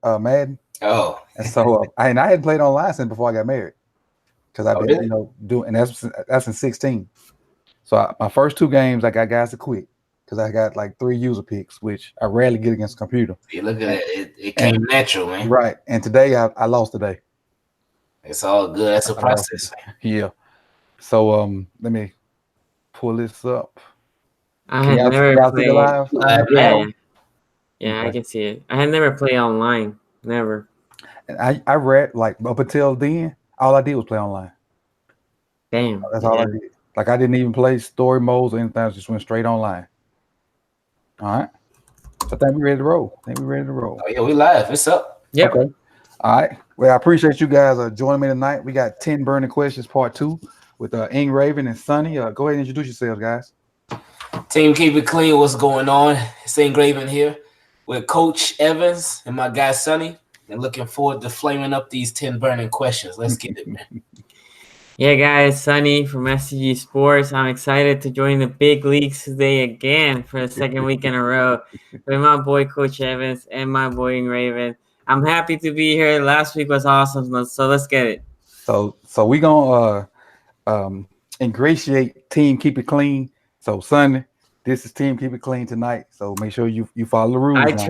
Madden. Oh, And so I hadn't played online since before I got married because I've been really? doing, and that's in 16. So my first 2 games, I got guys to quit because I got like 3 user picks, which I rarely get against a computer. You look at And, it. It and came natural, man. right, and today I lost today. It's all good. That's a I lost process. today. Yeah. So let me pull this up. I Can had never y'all see the played. live? Live Yeah, now. yeah, yeah. I Okay. can see it. I had never played online. Never. And I read like up until then, all I did was play online. Damn. That's all I Yeah. did. Like I didn't even play story modes or anything. I just went straight online. All right. So I think we ready to roll. Oh yeah, we live. It's up. Yep. Okay. All right. Well, I appreciate you guys joining me tonight. We got 10 burning questions, part 2, with INGRAVEN and Sunny. Go ahead and introduce yourselves, guys. Team Keep It Clean. What's going on? It's INGRAVEN here with Coach Evans and my guy Sonny. And looking forward to flaming up these 10 burning questions. Let's get it, man. Yeah, guys. Sunny from SCG Sports. I'm excited to join the big leagues today again for the second week in a row with my boy Coach Evans and my boy Raven. I'm happy to be here. Last week was awesome, so let's get it. So we gonna ingratiate Team Keep It Clean. So Sunny, this is Team Keep It Clean tonight. So make sure you follow the rules. I now.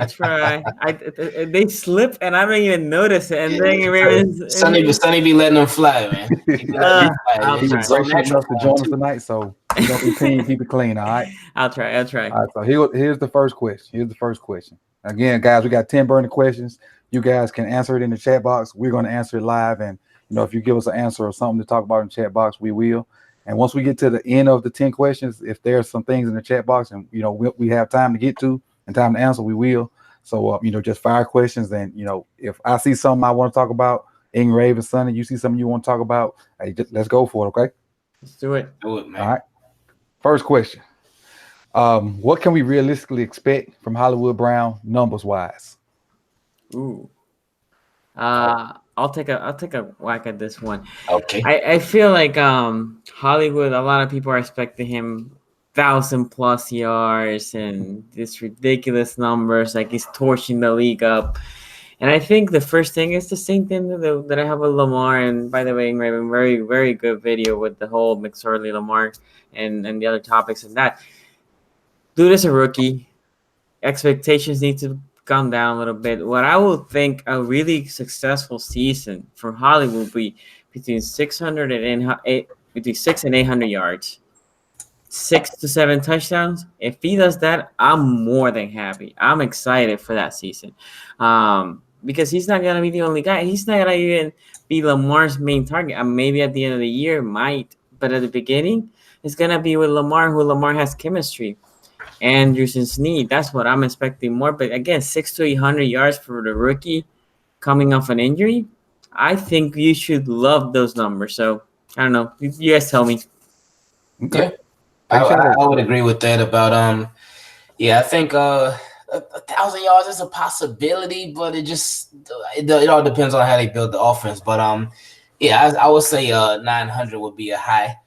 try. They slip and I don't even notice it. And then Raven's Sonny be letting them fly, man. He be letting them fly. He try. was gracious enough to join us tonight, so we're gonna be Team Keep It Clean. All right. I'll try. All right. So here's the first question. Again, guys, we got 10 burning questions. You guys can answer it in the chat box. We're going to answer it live, and if you give us an answer or something to talk about in the chat box, we will. And once we get to the end of the 10 questions, if there's some things in the chat box and we have time to get to and time to answer, we will. So just fire questions. And if I see something I want to talk about, INGRAVEN and Sunny, you see something you want to talk about, hey, let's go for it. Okay. Let's do it. Do it, man. All right. First question. What can we realistically expect from Hollywood Brown numbers wise? Ooh. I'll take a whack at this one. Okay. I feel like Hollywood, a lot of people are expecting him 1,000+ yards and this ridiculous numbers, like he's torching the league up. And I think the first thing is the same thing that I have with Lamar. And by the way, Ingraven, very, very good video with the whole Mcsoley, Lamar, and the other topics and that. Dude is a rookie. Expectations need to come down a little bit. What I would think a really successful season for Hollywood would be between 600 and between 600 and 800 yards, 6 to 7 touchdowns. If he does that, I'm more than happy. I'm excited for that season, because he's not gonna be the only guy. He's not gonna even be Lamar's main target. Maybe at the end of the year might, but at the beginning, it's gonna be with Lamar, who Lamar has chemistry. Andrews and Snead, that's what I'm expecting more. But again, 600 to 800 yards for the rookie coming off an injury, I think you should love those numbers. So I don't know. You guys tell me. Okay. I would agree with that about I think 1,000 yards is a possibility, but it all depends on how they build the offense. But I would say 900 would be a high.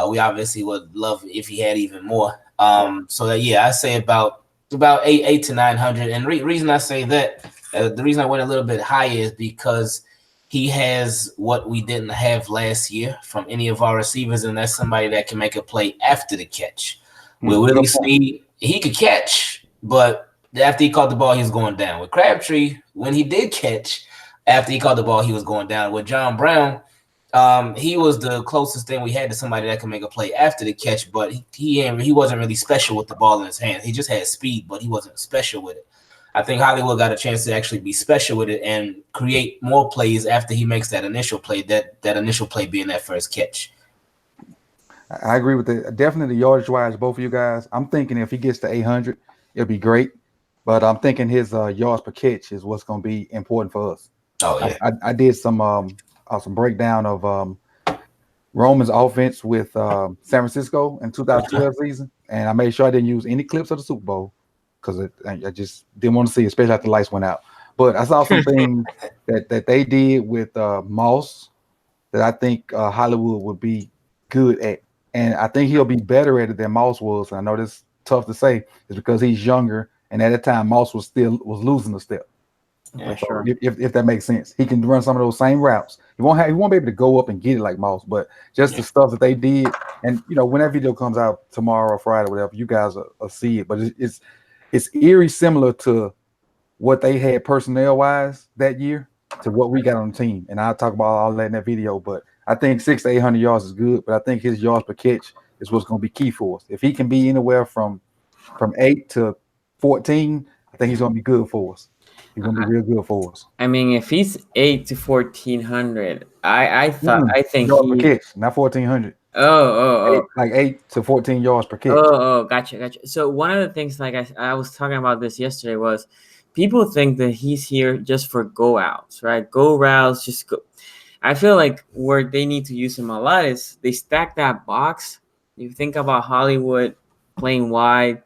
We obviously would love if he had even more. I say about 8 to 900. And reason I say that, the reason I went a little bit higher is because he has what we didn't have last year from any of our receivers, and that's somebody that can make a play after the catch. With Willie Snead, he could catch, but after he caught the ball, he was going down. With Crabtree, when he did catch, after he caught the ball, he was going down. With John Brown, he was the closest thing we had to somebody that can make a play after the catch, but he wasn't really special with the ball in his hand. He just had speed, but he wasn't special with it. I think Hollywood got a chance to actually be special with it and create more plays after he makes that initial play, that initial play being that first catch. I agree with it. Definitely yardage-wise, both of you guys. I'm thinking if he gets to 800, it'll be great. But I'm thinking his yards per catch is what's going to be important for us. Oh, yeah. I did some breakdown of Roman's offense with San Francisco in 2012 season, and I made sure I didn't use any clips of the Super Bowl because I just didn't want to see, especially after the lights went out. But I saw some things that they did with Moss that I think Hollywood would be good at. And I think he'll be better at it than Moss was. And I know this is tough to say, is because he's younger, and at the time Moss was losing a step. For So sure. if that makes sense, he can run some of those same routes. He won't be able to go up and get it like Moss, but just the stuff that they did. And when that video comes out tomorrow or Friday, or whatever, you guys will see it. But it's eerie similar to what they had personnel wise that year to what we got on the team. And I'll talk about all that in that video. But I think 600 to 800 yards is good, but I think his yards per catch is what's going to be key for us. If he can be anywhere from 8 to 14, I think he's going to be good for us. He's going to be real good for us. I mean, if he's 8 to 1400, I think yards per catch, not 1400. Oh. Like 8 to 14 yards per catch. Gotcha. So one of the things, like I was talking about this yesterday, was people think that he's here just for go outs, right? Go routes, just go. I feel like where they need to use him a lot is they stack that box. You think about Hollywood playing wide,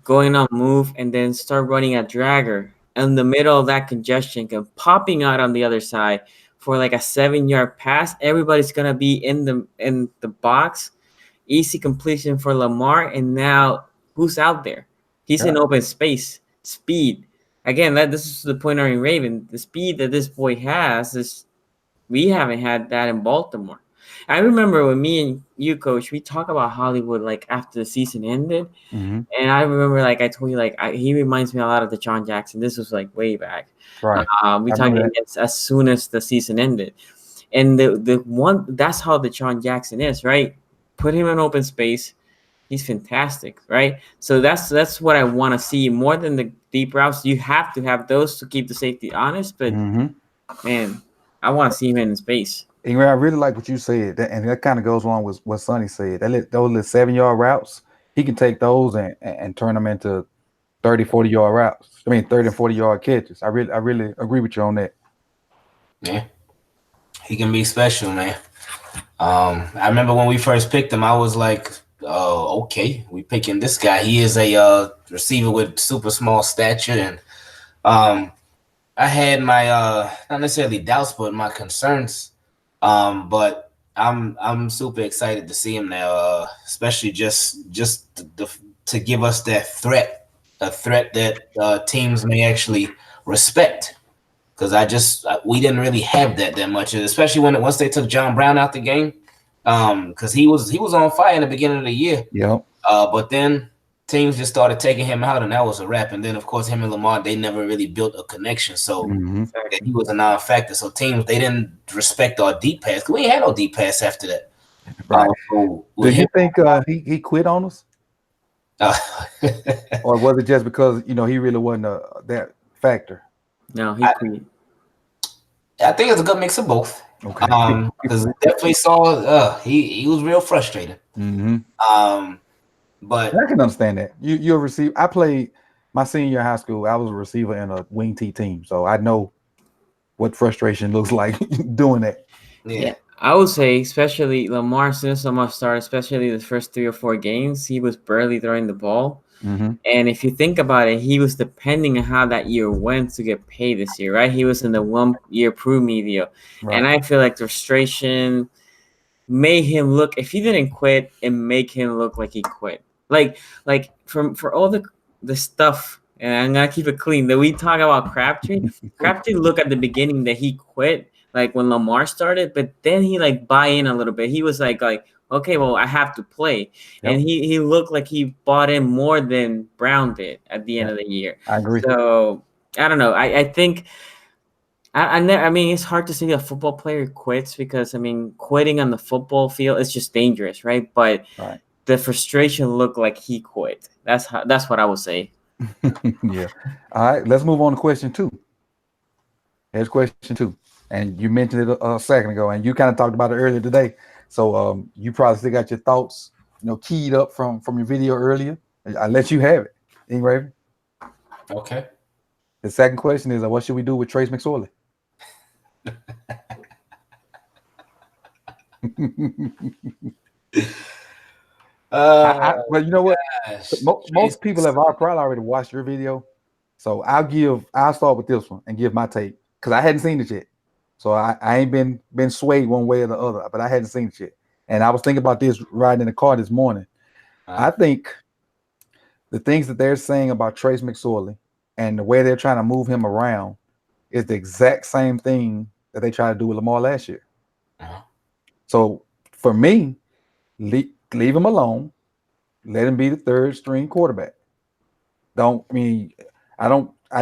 going on move, and then start running a dragger in the middle of that congestion, popping out on the other side for like a 7-yard pass. Everybody's gonna be in the box. Easy completion for Lamar, and now who's out there? He's in open space. Speed. Again, this is the point on Raven. The speed that this boy has is we haven't had that in Baltimore. I remember when me and you, Coach, we talk about Hollywood like after the season ended, and I remember like I told you like he reminds me a lot of DeSean Jackson. This was like way back. Right. We talked as soon as the season ended, and the one that's how DeSean Jackson is, right? Put him in open space. He's fantastic, right? So that's what I want to see more than the deep routes. You have to have those to keep the safety honest, but man, I want to see him in space. And I really like what you said, and that kind of goes along with what Sonny said. Those little 7-yard routes, he can take those and turn them into 30, 40-yard routes. I mean, 30 and 40-yard catches. I really agree with you on that. Yeah, he can be special, man. I remember when we first picked him, I was like, okay, we picking this guy. He is a receiver with super small stature, and I had my not necessarily doubts, but my concerns. But I'm super excited to see him now, especially just to give us that threat, a threat that teams may actually respect. Because we didn't really have that much, especially once they took John Brown out the game, because he was on fire in the beginning of the year. Yep. But then teams just started taking him out, and that was a wrap. And then of course him and Lamar, they never really built a connection, so he was a non-factor. So teams, they didn't respect our deep pass because we ain't had no deep pass after that. Right. Do you think he quit on us, or was it just because he really wasn't that factor? No, he quit. I think it's a good mix of both. Okay. Because definitely saw he was real frustrated. But I can understand that. You're a receiver. I played my senior year in high school. I was a receiver in a wing T team, so I know what frustration looks like doing that. Yeah. I would say, especially Lamar, as soon as Lamar started, especially the first 3 or 4 games, he was barely throwing the ball. And if you think about it, he was depending on how that year went to get paid this year, right? He was in the 1-year prove me deal. Right. And I feel like the frustration made him look, if he didn't quit, it made him look like he quit. Like for all the stuff, and I'm gonna keep it clean, that we talk about Crabtree look at the beginning that he quit, like when Lamar started, but then he like buy in a little bit. He was like okay, well, I have to play. Yep. And he looked like he bought in more than Brown did at the end of the year. I agree. So I don't know. I think I mean, it's hard to see a football player quits because quitting on the football field is just dangerous, right? But the frustration looked like he quit. That's what I would say. Yeah. All right, let's move on to question 2. Here's question 2. And you mentioned it a second ago, and you kind of talked about it earlier today. So you probably still got your thoughts, keyed up from your video earlier. I let you have it, Ingraven. Okay. The second question is, what should we do with Trey Mcsoley? But you know what? Most people have probably already watched your video, so I'll start with this one and give my take because I hadn't seen it yet. So I ain't been swayed one way or the other, but I hadn't seen it yet. And I was thinking about this riding in the car this morning. I think the things that they're saying about Trey Mcsoley and the way they're trying to move him around is the exact same thing that they tried to do with Lamar last year. Uh-huh. So for me, leave him alone. Let him be the third string quarterback. I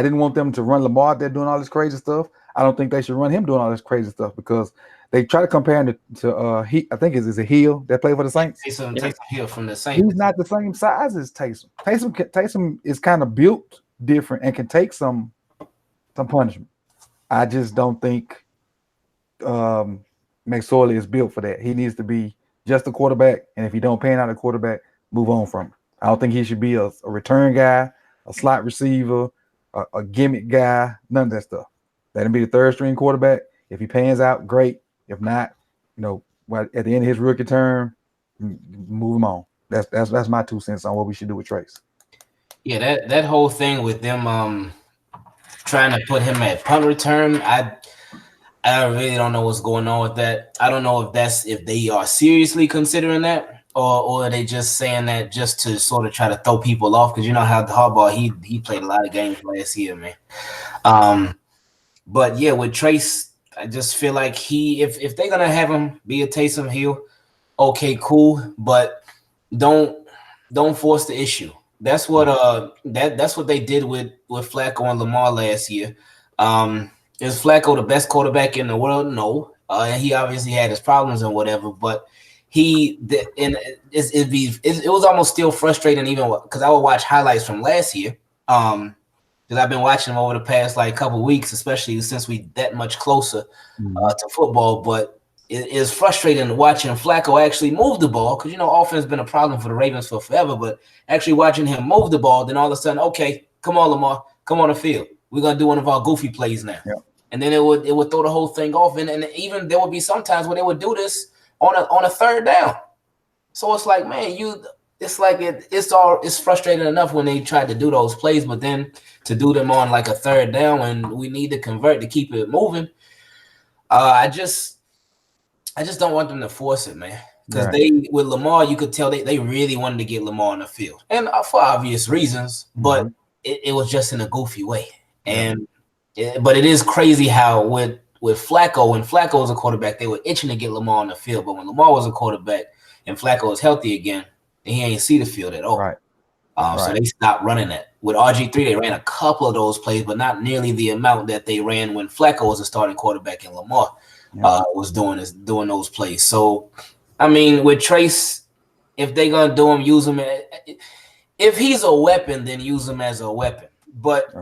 didn't want them to run Lamar out there doing all this crazy stuff. I don't think they should run him doing all this crazy stuff because they try to compare him to I think it's a Hill that played for the Saints. Taysom Hill from the Saints. He's not the same size as Taysom. Taysom is kind of built different and can take some punishment. I just don't think Mcsoley is built for that. He needs to be just a quarterback, and if you don't pan out a quarterback, move on from him. I don't think he should be a return guy, a slot receiver, a gimmick guy, none of that stuff. Let him be the third string quarterback. If he pans out, great. If not, at the end of his rookie term, move him on. That's my 2 cents on what we should do with Trace. Yeah, that whole thing with them trying to put him at punt return, I really don't know what's going on with that. I don't know if they are seriously considering that, or are they just saying that just to sort of try to throw people off, because you know how the Harbaugh he played a lot of games last year, man. But yeah, with Trace, I just feel like if they're gonna have him be a Taysom Hill, okay, cool, but don't force the issue. That's what that's what they did with Flacco and Lamar last year. Is Flacco the best quarterback in the world? No. And he obviously had his problems and whatever, but it was almost still frustrating, even because I would watch highlights from last year. Because I've been watching them over the past couple of weeks, especially since we that much closer to football. But it is frustrating watching Flacco actually move the ball, because offense has been a problem for the Ravens for forever. But actually watching him move the ball, then all of a sudden, okay, come on, Lamar, come on the field. We're gonna do one of our goofy plays now. Yeah. And then it would throw the whole thing off, and even there would be sometimes where they would do this on a third down. So it's like, man, it's frustrating enough when they tried to do those plays, but then to do them on a third down when we need to convert to keep it moving, I just don't want them to force it, man. Because with Lamar, you could tell they really wanted to get Lamar on the field, and for obvious reasons, but it was just in a goofy way. But it is crazy how with Flacco, when Flacco was a quarterback, they were itching to get Lamar on the field. But when Lamar was a quarterback and Flacco was healthy again, he ain't see the field at all. Right. So they stopped running that. With RG3, they ran a couple of those plays, but not nearly the amount that they ran when Flacco was a starting quarterback and Lamar was doing those plays. So, I mean, with Trace, if they're going to do him, use him. If he's a weapon, then use him as a weapon. But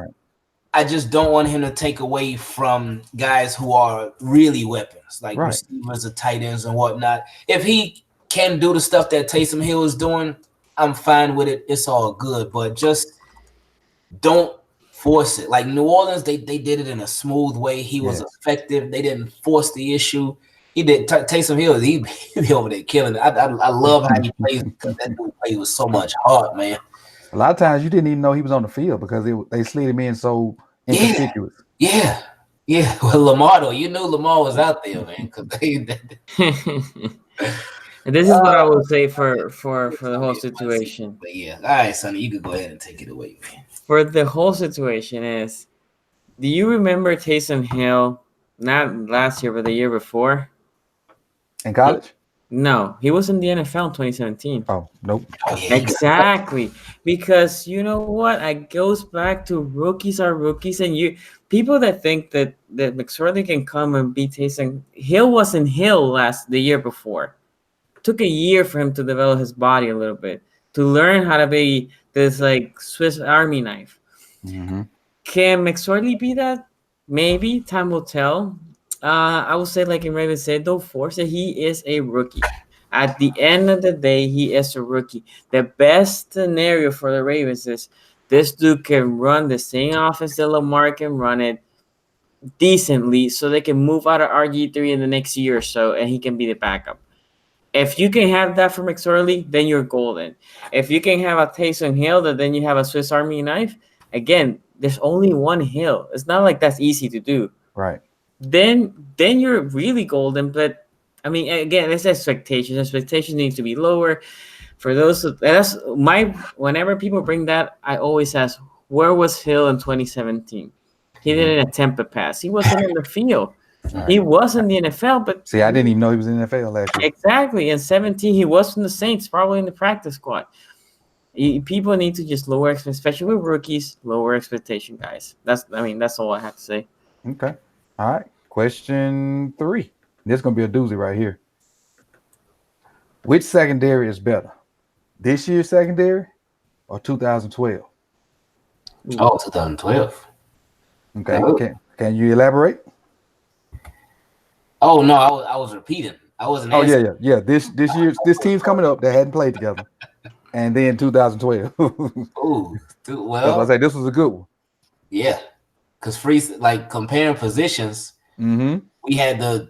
I just don't want him to take away from guys who are really weapons, like receivers or tight ends and whatnot. If he can do the stuff that Taysom Hill is doing, I'm fine with it. It's all good. But just don't force it. Like New Orleans, they did it in a smooth way. He was effective. They didn't force the issue. He did. Taysom Hill, he be over there killing it. I love how he plays, because that dude plays with so much heart, man. A lot of times you didn't even know he was on the field because they slid him in so inconspicuous. Yeah. Well, Lamar, though, you knew Lamar was out there, man. This is what I would say for the whole situation. But yeah, all right, Sonny, you could go ahead and take it away, man. For the whole situation is, do you remember Taysom Hill? Not last year, but the year before. In college? No, he was in the NFL in 2017. Oh, nope. Exactly. Because you know what? It goes back to rookies are rookies, and people that think that Mcsoley can come and beat Taysom Hill wasn't Hill the year before. It took a year for him to develop his body a little bit, to learn how to be this Swiss Army knife. Mm-hmm. Can Mcsoley be that? Maybe. Time will tell. I would say, like Raven said, don't force it. He is a rookie. At the end of the day, he is a rookie. The best scenario for the Ravens is this dude can run the same offense that Lamar can run it decently, so they can move out of RG3 in the next year or so, and he can be the backup. If you can have that for Mcsoley, then you're golden. If you can have a Taysom Hill, then you have a Swiss Army knife. Again, there's only one Hill. It's not like that's easy to do. Right. Then you're really golden. But I mean, again, it's expectations. Expectations need to be lower. For those, whenever people bring that, I always ask, where was Hill in 2017? He didn't attempt a pass. He wasn't in the field. Right. He was in the NFL, but See, I didn't even know he was in the NFL last year. exactly. In 17, he was from the Saints, probably in the practice squad. People need to just lower expectations, especially with rookies. Lower expectation, guys. That's all I have to say. Okay. All right. Question 3. This is gonna be a doozy right here. Which secondary is better? This year's secondary or 2012? Oh, 2012. Okay. Oh. Can you elaborate? Oh no, I was repeating. I wasn't. Oh yeah. This team's coming up that hadn't played together, and then 2012. Ooh, That's why I well, say this was a good one. yeah, because comparing positions, we had the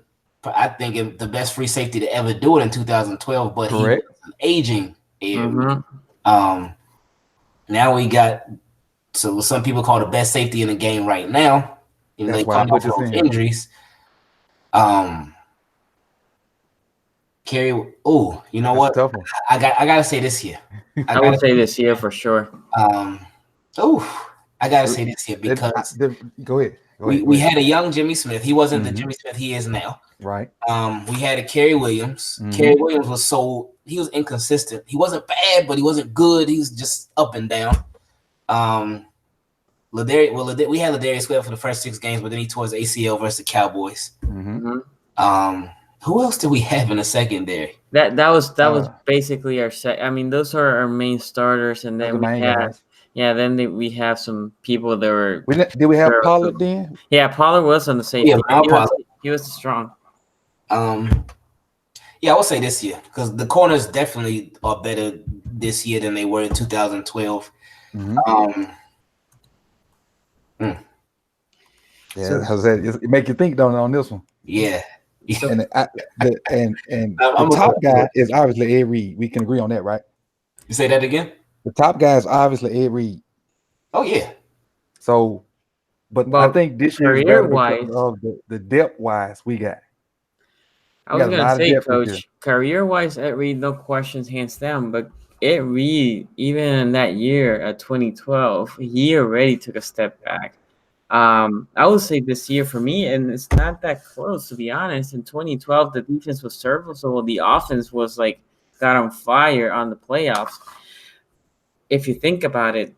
best free safety to ever do it in 2012, but Correct. he was an aging area. Mm-hmm. Now we got some people call the best safety in the game right now. That's they why I come put off this those in. injuries. Kerry. Oh, you know That's what? a tough one. I gotta say this here. I would say this year for sure. I gotta say this here because Go ahead. We had a young Jimmy Smith. He wasn't the Jimmy Smith he is now. Right. We had a Kerry Williams. Kerry Williams he was inconsistent. He wasn't bad, but he wasn't good. He was just up and down. We had Ladarius Swift for the first 6 games, but then he tore his ACL versus the Cowboys. Who else did we have in the secondary? That was basically our set. I mean, those are our main starters, and then we have some people that were. Did we have Pollard then? Yeah, Pollard was on the safety. Yeah, he was strong. Yeah, I would say this year because the corners definitely are better this year than they were in 2012. Yeah, it make you think on this one. Yeah. And the top guy is obviously Ed Reed. We can agree on that, right? You say that again? The top guy is obviously Ed Reed. Oh yeah. So, but I think this year is better because of the depth wise we got. I was gonna say, Coach, career wise, Ed Reed, no questions, hands down. But Ed Reed, even in that year at 2012, he already took a step back. I would say this year for me, and it's not that close to be honest. In 2012, the defense was serviceable. The offense was got on fire on the playoffs. If you think about it,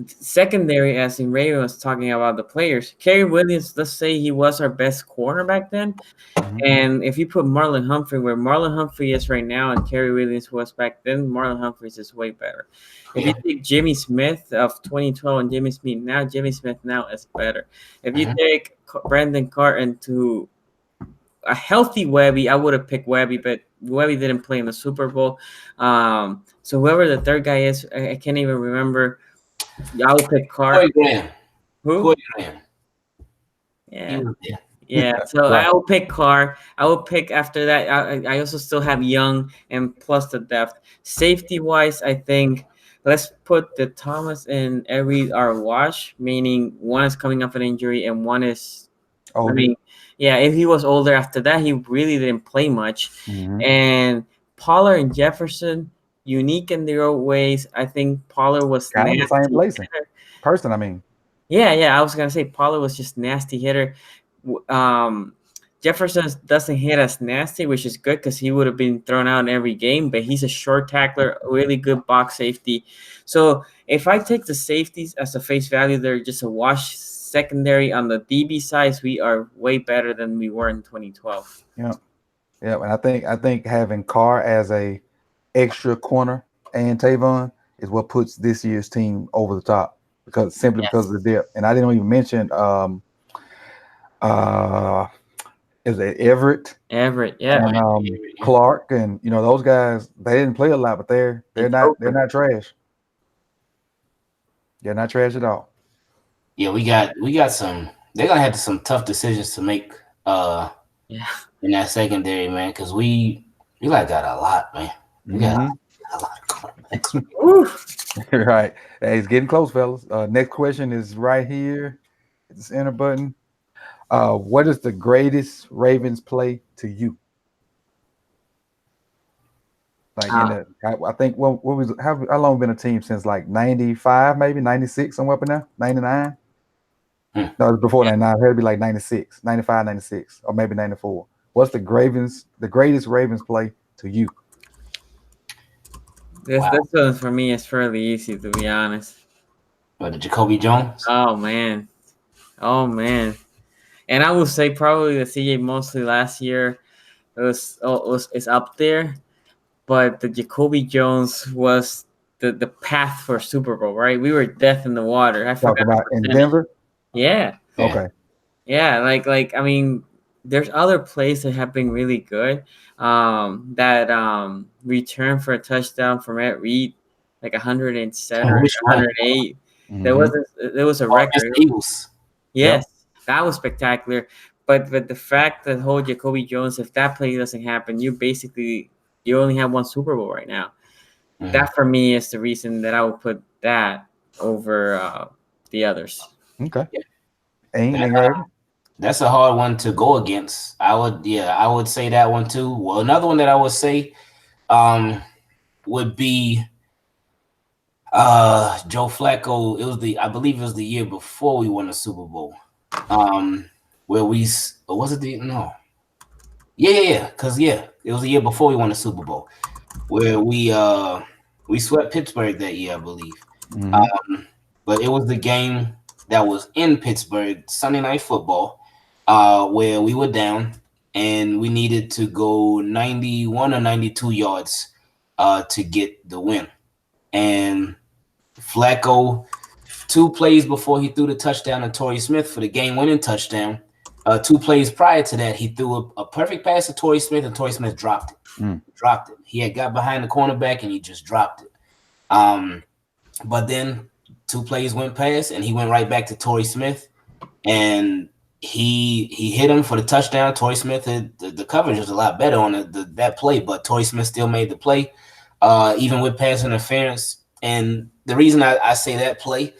secondary, as Raven was talking about the players, Kerry Williams, let's say he was our best corner back then. And if you put Marlon Humphrey where Marlon Humphrey is right now and Kerry Williams was back then, Marlon Humphreys is way better. If you take Jimmy Smith of 2012 and Jimmy Smith now is better. If you take Brandon Carton to a healthy Webby, I would have picked Webby, but Webby didn't play in the Super Bowl. So whoever the third guy is, I can't even remember. I would pick Carr. Who? Yeah. So I will pick Carr. I will pick after that. I also still have Young and plus the depth. Safety wise, I think let's put the Thomas and Every are wash, meaning one is coming off an injury and one is. Oh, if he was older after that, he really didn't play much. And Pollard and Jefferson, unique in their own ways. I think Pollard was kind of the same person. I mean, I was gonna say Pollard was just nasty hitter. Jefferson doesn't hit as nasty, which is good because he would have been thrown out in every game. But he's a short tackler, really good box safety. So if I take the safeties as a face value, they're just a wash. Secondary on the DB side, we are way better than we were in 2012. Yeah, and I think having Carr as a extra corner and Tavon is what puts this year's team over the top because of the depth. And I didn't even mention is it Everett? Everett, yeah. And Clark and those guys, they didn't play a lot, but they're not trash. They're not trash at all. Yeah, we got some. They're gonna have some tough decisions to make. In that secondary, man, because we got a lot, man. We got a lot of quarterbacks. Right. Hey, it's getting close, fellas. Next question is right here. It's enter button. What is the greatest Ravens play to you? I think what was how long been a team since 95, maybe 96, somewhere up in there, 99? No, it was before 99. It had to be like 96, 95, 96, or maybe 94. What's the greatest Ravens play to you? This Wow. this one for me is fairly easy, to be honest. But the Jacoby Jones. Oh man, and I would say probably the CJ Mosley last year is up there, but the Jacoby Jones was the path for Super Bowl, right? We were death in the water. I Talk forgot about the in percentage. Denver. Yeah, Yeah. Okay. yeah, I mean, there's other plays that have been really good. That return for a touchdown from Ed Reed, like 107 or Which one? 108. Mhm. There was a Oh, against record. the Eagles. Yes, that was spectacular. But the fact that whole Jacoby Jones, if that play doesn't happen, you only have one Super Bowl right now. Mhm. That for me is the reason that I would put that over the others. Okay. Yeah. Ain't That, Ingraven. That's a hard one to go against. I would say that one too. Well, another one that I would say would be Joe Flacco. I believe it was the year before we won the Super Bowl. Where was it because it was the year before we won the Super Bowl, where we swept Pittsburgh that year, I believe. Mhm. But it was the game that was in Pittsburgh, Sunday Night Football, where we were down and we needed to go 91 or 92 yards to get the win. And Flacco, 2 plays before he threw the touchdown to Torrey Smith for the game-winning touchdown. 2 plays prior to that, he threw a perfect pass to Torrey Smith, and Torrey Smith dropped it. Dropped it. He had got behind the cornerback, and he just dropped it. But then 2 plays went past, and he went right back to Torrey Smith, and he hit him for the touchdown. Torrey Smith, the coverage was a lot better on that play, but Torrey Smith still made the play, even with pass interference. And the reason I say that play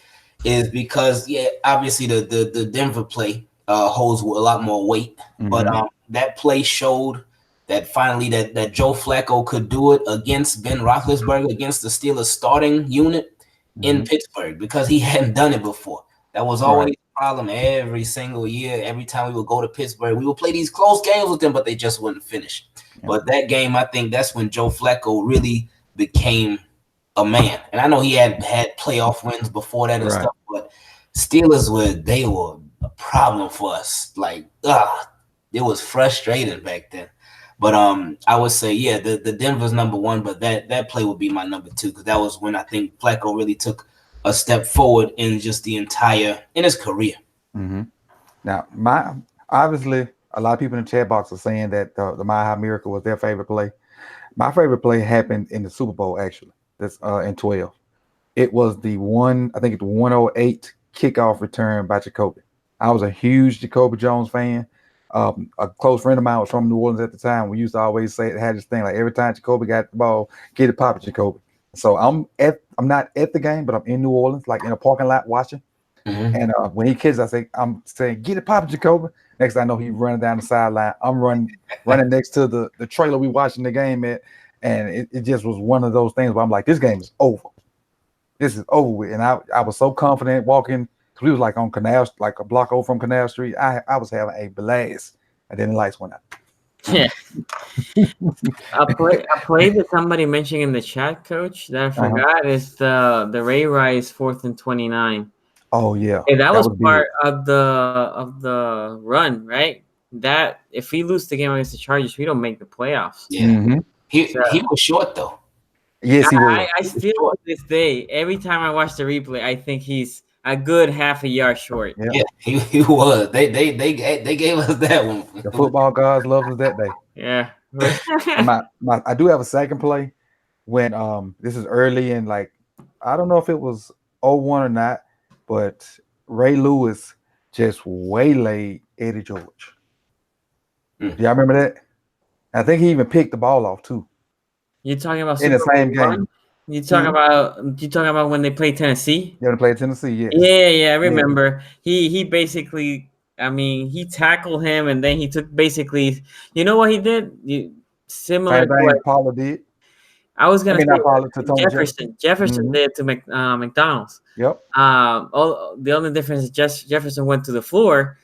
is because, obviously the Denver play holds a lot more weight, but that play showed that finally that Joe Flacco could do it against Ben Roethlisberger, against the Steelers starting unit in Pittsburgh, because he hadn't done it before. That was always a problem every single year. Every time we would go to Pittsburgh, we would play these close games with them, but they just wouldn't finish. But that game, I think that's when Joe Flacco really became a man. And I know he had playoff wins before that and stuff, but Steelers were a problem for us. Like, it was frustrating back then. But I would say, the Denver's number 1, but that play would be my number 2, because that was when I think Flacco really took a step forward in just in his career. Now, obviously, a lot of people in the chat box are saying that the Mile High Miracle was their favorite play. My favorite play happened in the Super Bowl, actually. That's in 12. It was the 108 kickoff return by Jacoby. I was a huge Jacoby Jones fan. A close friend of mine was from New Orleans at the time. We used to always had this thing, like, every time Jacoby got the ball, get it popping, Jacoby. So I'm not at the game, but I'm in New Orleans, like in a parking lot watching. And when he catches, I'm saying, get it popping, Jacoby. Next thing I know, he's running down the sideline. I'm running next to the trailer we watching the game at. And it just was one of those things where I'm like, this game is over. This is over with. And I was so confident walking, because we was like on Canal, like a block over from Canal Street. I was having a blast. And then the lights went out. Yeah. a play that somebody mentioned in the chat, Coach, that I forgot is the Ray Rice 4th and 29. Oh yeah. And that was part of the run, right? That if we lose the game against the Chargers, we don't make the playoffs. Yeah. He was short though. Yes, he was. I still to this day, every time I watch the replay, I think he's a good half a yard short. Yeah, he was. They gave us that one. The football gods loved us that day. Yeah. I do have a second play when this is early, and like, I don't know if it was 01 or not, but Ray Lewis just waylaid Eddie George. Do y'all remember that? I think he even picked the ball off too. You talking about in the same game? You talking about when they played Tennessee? Yeah, they played Tennessee. Yes. Yeah, I remember. Yeah. He basically, I mean, he tackled him, and then he took basically. You know what he did? Similar to what Paula did. I was I gonna mean, say not Pollard, to Tony Jefferson. Jefferson Mhm. did to McDonald's. Yep. The only difference is Jefferson went to the floor.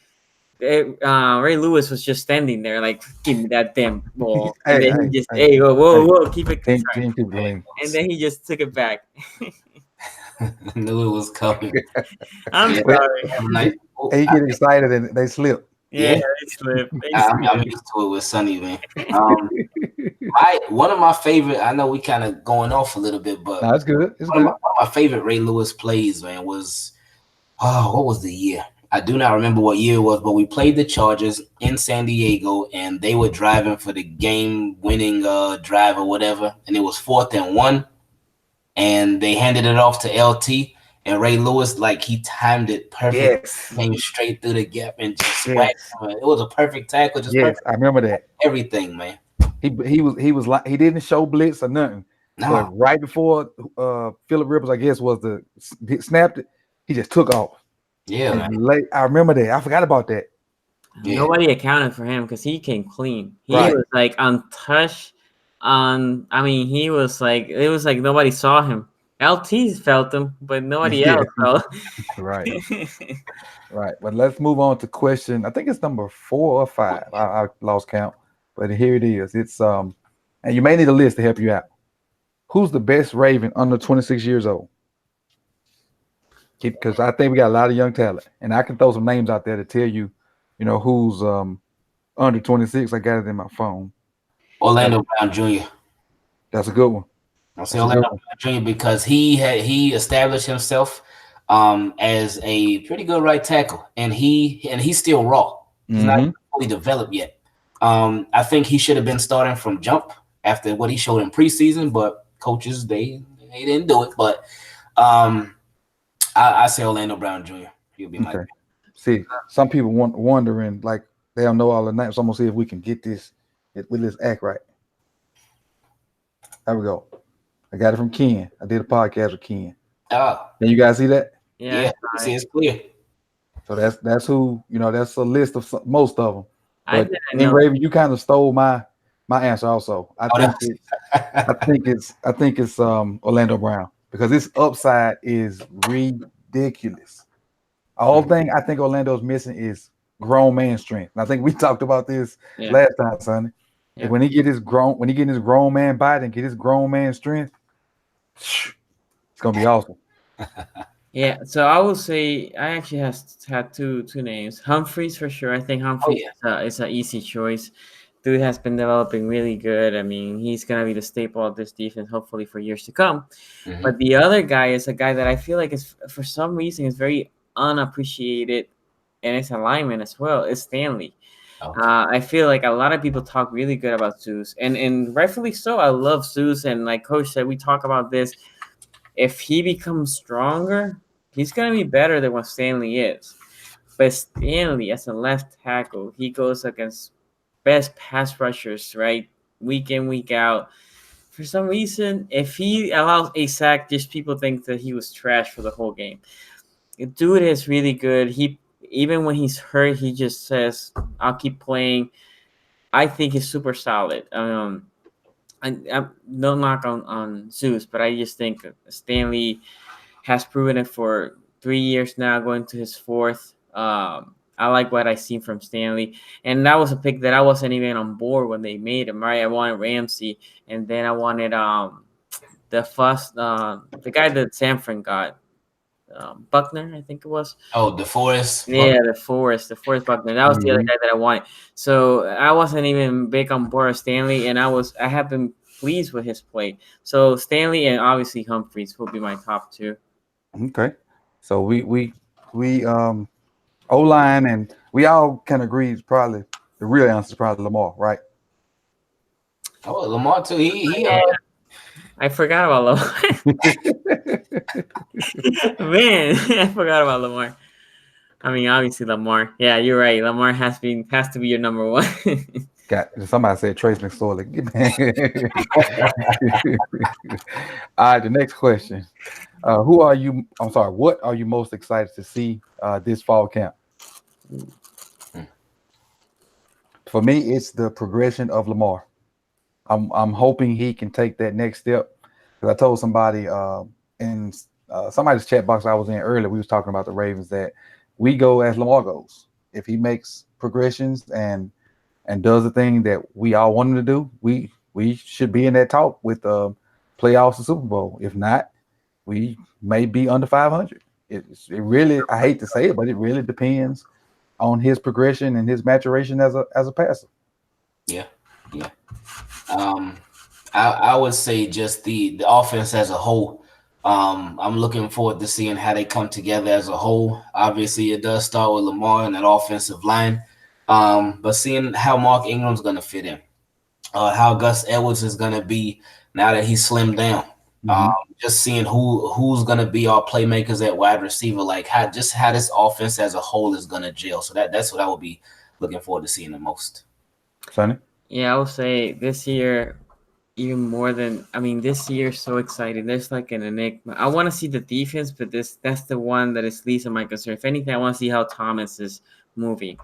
Ray Lewis was just standing there, like, give me that damn ball, and then he just, hey, whoa, keep it, Team sorry. keep the lean. And then he just took it back. Knew it was coming. I'm Yeah. sorry. He get excited and they slip. Yeah, Yeah. they slipped. I'm used to it with Sonny, man. One of my favorite. I know we kind of going off a little bit, but No, it's good. It's one good. of my favorite Ray Lewis plays, man, was what was the year? I do not remember what year it was, but we played the Chargers in San Diego, and they were driving for the game-winning drive or whatever, and it was 4th and 1, and they handed it off to LT, and Ray Lewis, like, he timed it perfect, came straight through the gap and just whacked him. It was a perfect tackle, just perfect. I remember that. Everything, man. He was like, he didn't show blitz or nothing. No. But right before Phillip Rivers, I guess, snapped it, he just took off. Yeah, man. I remember that. I forgot about that. Yeah. Nobody accounted for him because he came clean. He Right. was like untouched. He was like, it was like nobody saw him. LT felt him, but nobody else felt. Right. Right. But let's move on to question. I think it's number 4 or 5. I lost count, but here it is. It's and you may need a list to help you out. Who's the best Raven under 26 years old? Because I think we got a lot of young talent, and I can throw some names out there to tell you, who's under 26. I got it in my phone. Orlando Brown Jr. That's a good one. I'll say Orlando Brown Jr. because he established himself as a pretty good right tackle, and he's still raw. He's not fully developed yet. I think he should have been starting from jump after what he showed in preseason, but coaches they didn't do it. But I say Orlando Brown Jr. He'll be my pick. See, some people wondering, like, they don't know all the names. So I'm gonna see if we can get this with this act right. There we go. I got it from Ken. I did a podcast with Ken. Can you guys see that? Yeah, see, it's clear. So that's who, that's a list of most of them. But Raven, you kind of stole my answer also. I think it's Orlando Brown because this upside is ridiculous. All thing I think Orlando's missing is grown man strength. And I think we talked about this last time, Sonny. Yeah. When he get his grown man body and get his grown man strength, it's gonna be awesome. Yeah, so I will say I actually had two names. Humphreys for sure. I think Humphreys is an easy choice. Dude has been developing really good. I mean, he's gonna be the staple of this defense, hopefully for years to come. But the other guy is a guy that I feel like is for some reason is very unappreciated in its alignment as well. Is Stanley. I feel like a lot of people talk really good about Zeus, and rightfully so. I love Zeus, and like Coach said, we talk about this. If he becomes stronger, he's gonna be better than what Stanley is. But Stanley, as a left tackle, he goes against best pass rushers, right? Week in, week out. For some reason, if he allows a sack, just people think that he was trash for the whole game. The dude is really good. Even when he's hurt, he just says, I'll keep playing. I think he's super solid. I'm no knock on Zeus, but I just think Stanley has proven it for 3 years now, going to his 4th. I like what I seen from Stanley. And that was a pick that I wasn't even on board when they made him, right? I wanted Ramsey, and then I wanted the guy that Sanford got. Buckner, I think it was. Oh, DeForest. Yeah, DeForest Buckner. That was the other guy that I wanted. So I wasn't even big on board Stanley, and I have been pleased with his play. So Stanley and obviously Humphreys will be my top 2. Okay, so we O-line, and we all can agree probably the real answer is probably Lamar, right? Oh, Lamar too. I forgot about Lamar. Man, I forgot about Lamar. I mean, obviously Lamar. Yeah, you're right. Lamar has to be your number 1. Somebody said Trey Mcsoley. All right, the next question. What are you most excited to see this fall camp? For me, it's the progression of Lamar. I'm hoping he can take that next step. Because I told somebody in somebody's chat box I was in earlier, we was talking about the Ravens, that we go as Lamar goes. If he makes progressions and does the thing that we all want him to do, we should be in that talk with playoffs and Super Bowl. If not, we may be under 500. It really, I hate to say it, but it really depends on his progression and his maturation as a passer. Yeah. I would say just the offense as a whole. I'm looking forward to seeing how they come together as a whole. Obviously, it does start with Lamar and that offensive line, but seeing how Mark Ingram's going to fit in, how Gus Edwards is going to be now that he's slimmed down. Just seeing who's going to be our playmakers at wide receiver, like how this offense as a whole is going to gel. So that's what I would be looking forward to seeing the most. Sonny? Yeah, I would say this year, even more than this year, so exciting. There's like an enigma. I want to see the defense, but that's the one that is least of my concern. If anything, I want to see how Thomas is moving.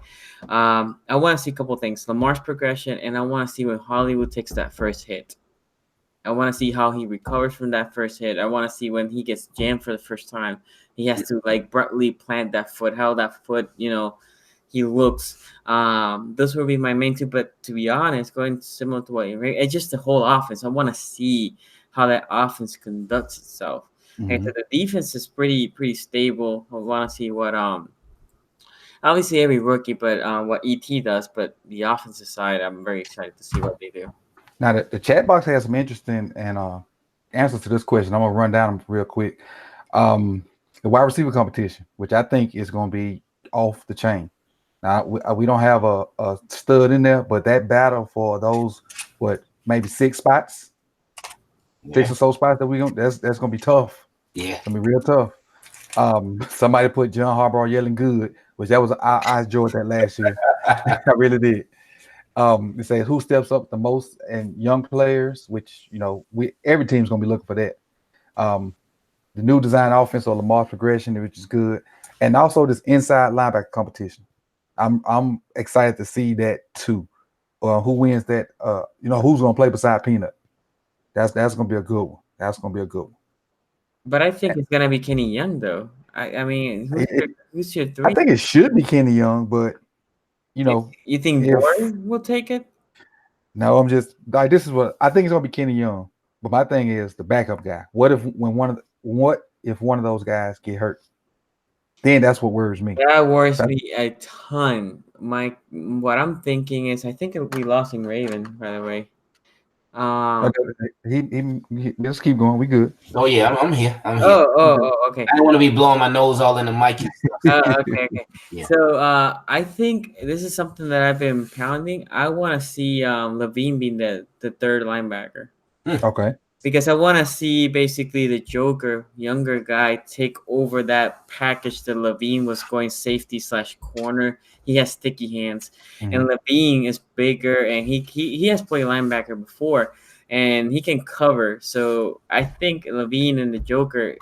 I want to see a couple things: Lamar's progression, and I want to see when Hollywood takes that first hit. I want to see how he recovers from that first hit. I want to see when he gets jammed for the first time. He has to like abruptly plant that foot. How that foot, he looks. Those will be my main two. But to be honest, going similar to what it's just the whole offense. I want to see how that offense conducts itself. And so the defense is pretty stable. I want to see what obviously every rookie, but what ET does. But the offensive side, I'm very excited to see what they do. Now, the chat box has some interesting and answers to this question. I'm gonna run down them real quick. The wide receiver competition, which I think is going to be off the chain. Now, we don't have a stud in there, but that battle for those maybe 6 spots, 6 or so spots that's going to be tough. Yeah, it's going to be real tough. Somebody put John Harbaugh yelling good, which I enjoyed that last year. I really did. It says who steps up the most and young players, which every team's gonna be looking for that. The new design offense or Lamar's progression, which is good, and also this inside linebacker competition. I'm excited to see that too. Who wins that? Who's gonna play beside Peanut? That's gonna be a good one. That's gonna be a good one. But I think it's gonna be Kenny Young though. I mean, who's your 3? I think it should be Kenny Young, but. You think Boyd will take it? No, I'm just like, this is what I think it's gonna be Kenny Young. But my thing is the backup guy. What if one of those guys get hurt? Then that's what worries me. That worries me a ton. What I'm thinking is I think we lost INGRAVEN, by the way. He just keep going. We good. Oh yeah, I'm here. Oh, okay. I don't want to be blowing my nose all in the mic. Okay. Yeah. So I think this is something that I've been pounding. I want to see Levine being the third linebacker. Okay. Because I want to see basically the Joker, younger guy, take over that package that Levine was going safety / corner. He has sticky hands, and Levine is bigger, and he has played linebacker before, and he can cover. So I think Levine and the Joker,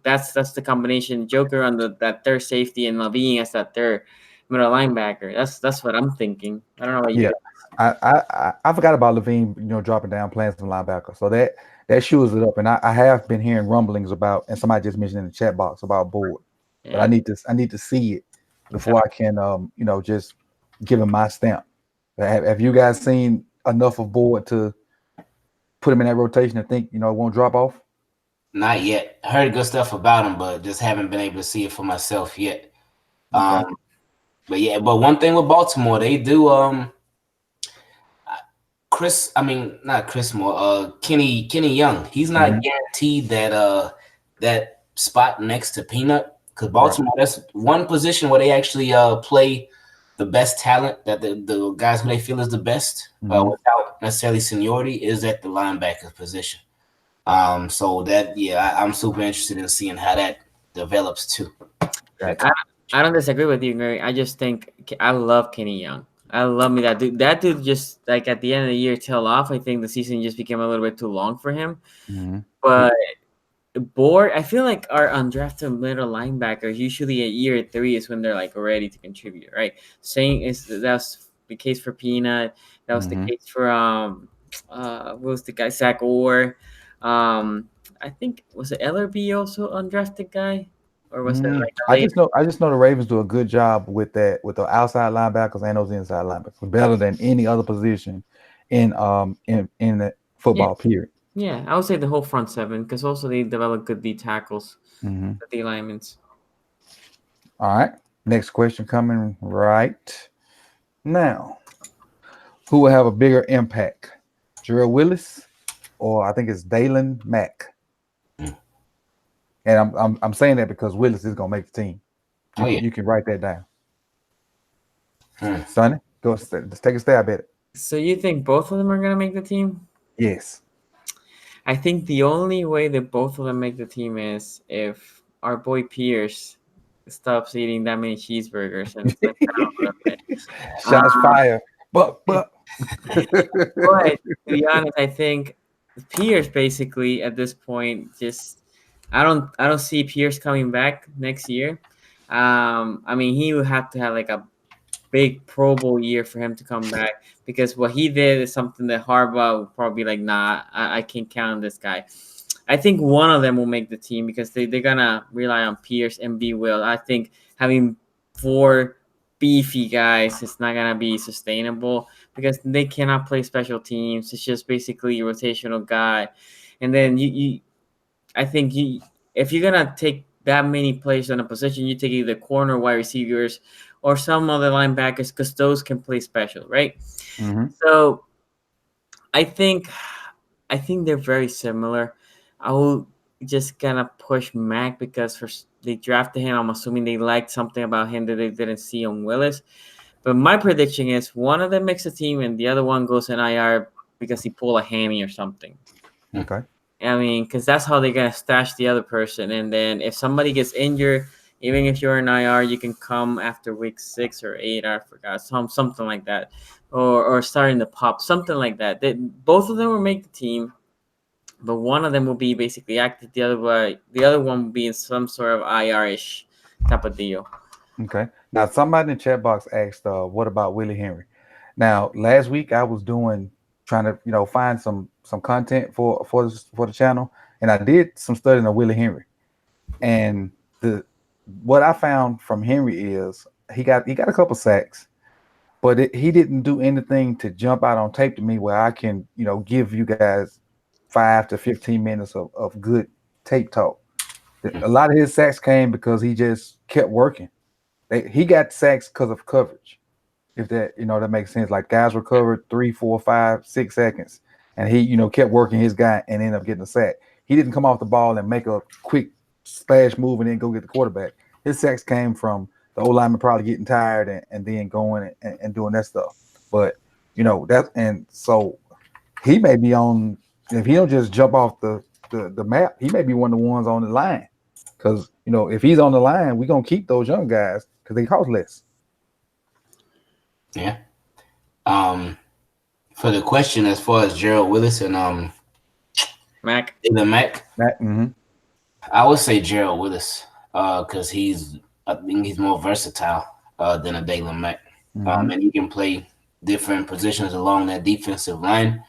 that's the combination. Joker on that third safety, and Levine as that third middle linebacker. That's what I'm thinking. I don't know what you guys. I forgot about Levine, dropping down, playing some linebacker. So that shoes it up. And I have been hearing rumblings about, and somebody just mentioned in the chat box about Boyd. Yeah. But I need to see it before I can just give him my stamp. Have you guys seen enough of Boyd to put him in that rotation and think it won't drop off? Not yet. I heard good stuff about him, but just haven't been able to see it for myself yet. Okay. But one thing with Baltimore, they do Kenny Young. He's not guaranteed that spot next to Peanut, because Baltimore, that's one position where they actually play the best talent, that the guys who they feel is the best without necessarily seniority, is at the linebacker position. So that I'm super interested in seeing how that develops too. I don't disagree with you, Mary. I just think I love Kenny Young. I love me that dude. That dude just like at the end of the year tail off. I think the season just became a little bit too long for him. But Boyd, I feel like our undrafted middle linebackers usually at year 3 is when they're like ready to contribute, right? Saying is that's the case for Peanut. That was the Mhm. case for what was the guy, Zach Orr. I think was it LRB also undrafted guy, or was it like a late? I just know the Ravens do a good job with that, with the outside linebackers and those inside linebackers, better than any other position in the Yeah, football period. yeah. I would say the whole front seven, because also they develop good D tackles, Hmm. the D linemen. All right. Next question coming right now. Who will have a bigger impact? Gerald Willis or I think it's Dalen Mack? And I'm saying that because Willis is gonna make the team. You can write that down. Sonny, let's take a stab at it. So you think both of them are gonna make the team? Yes. I think the only way that both of them make the team is if our boy Pierce stops eating that many cheeseburgers and slims down a little bit. Shots fired. But But to be honest, I think Pierce basically at this point just I don't see Pierce coming back next year. I mean he would have to have like a big Pro Bowl year for him to come back, because what he did is something that Harbaugh would probably be like, nah, I can't count on this guy. I think one of them will make the team because they're gonna rely on Pierce and B Will. I think having 4 beefy guys is not gonna be sustainable because they cannot play special teams. It's just basically a rotational guy. And then I think if you're gonna take that many players on a position, you take either corner, wide receivers, or some other linebackers because those can play special, right? So I think they're very similar. I will just gonna push Mac because they drafted him. I'm assuming they liked something about him that they didn't see on Willis. But my prediction is one of them makes a team and the other one goes in IR because he pulled a hammy or something. Okay. I mean, because that's how they're gonna stash the other person. And then if somebody gets injured, even if you're in IR, you can come after week 6 or 8. I forgot something like that, or starting to pop something like that. Both of them will make the team, but one of them will be basically active. The other one will be in some sort of IR-ish type of deal. Okay. Now somebody in the chat box asked, what about Willie Henry? Now last week I was trying to find some content for the channel, and I did some studying of Willie Henry, and what I found from Henry is he got a couple sacks, but he didn't do anything to jump out on tape to me where I can give you guys 5 to 15 minutes of good tape talk. A lot of his sacks came because he just kept working. He got sacks because of coverage. If that makes sense. Like guys were covered 3, 4, 5, 6 seconds, and he kept working his guy and ended up getting a sack. He didn't come off the ball and make a quick splash move and then go get the quarterback. His sacks came from the O-lineman probably getting tired and then going and doing that stuff. But so he may be on, if he don't just jump off the map, he may be one of the ones on the line. Because if he's on the line, we're gonna keep those young guys because they cost less. Yeah. For the question as far as Gerald Willis and Mac. I would say Gerald Willis because I think he's more versatile than a Dalen Mack. And he can play different positions along that defensive line.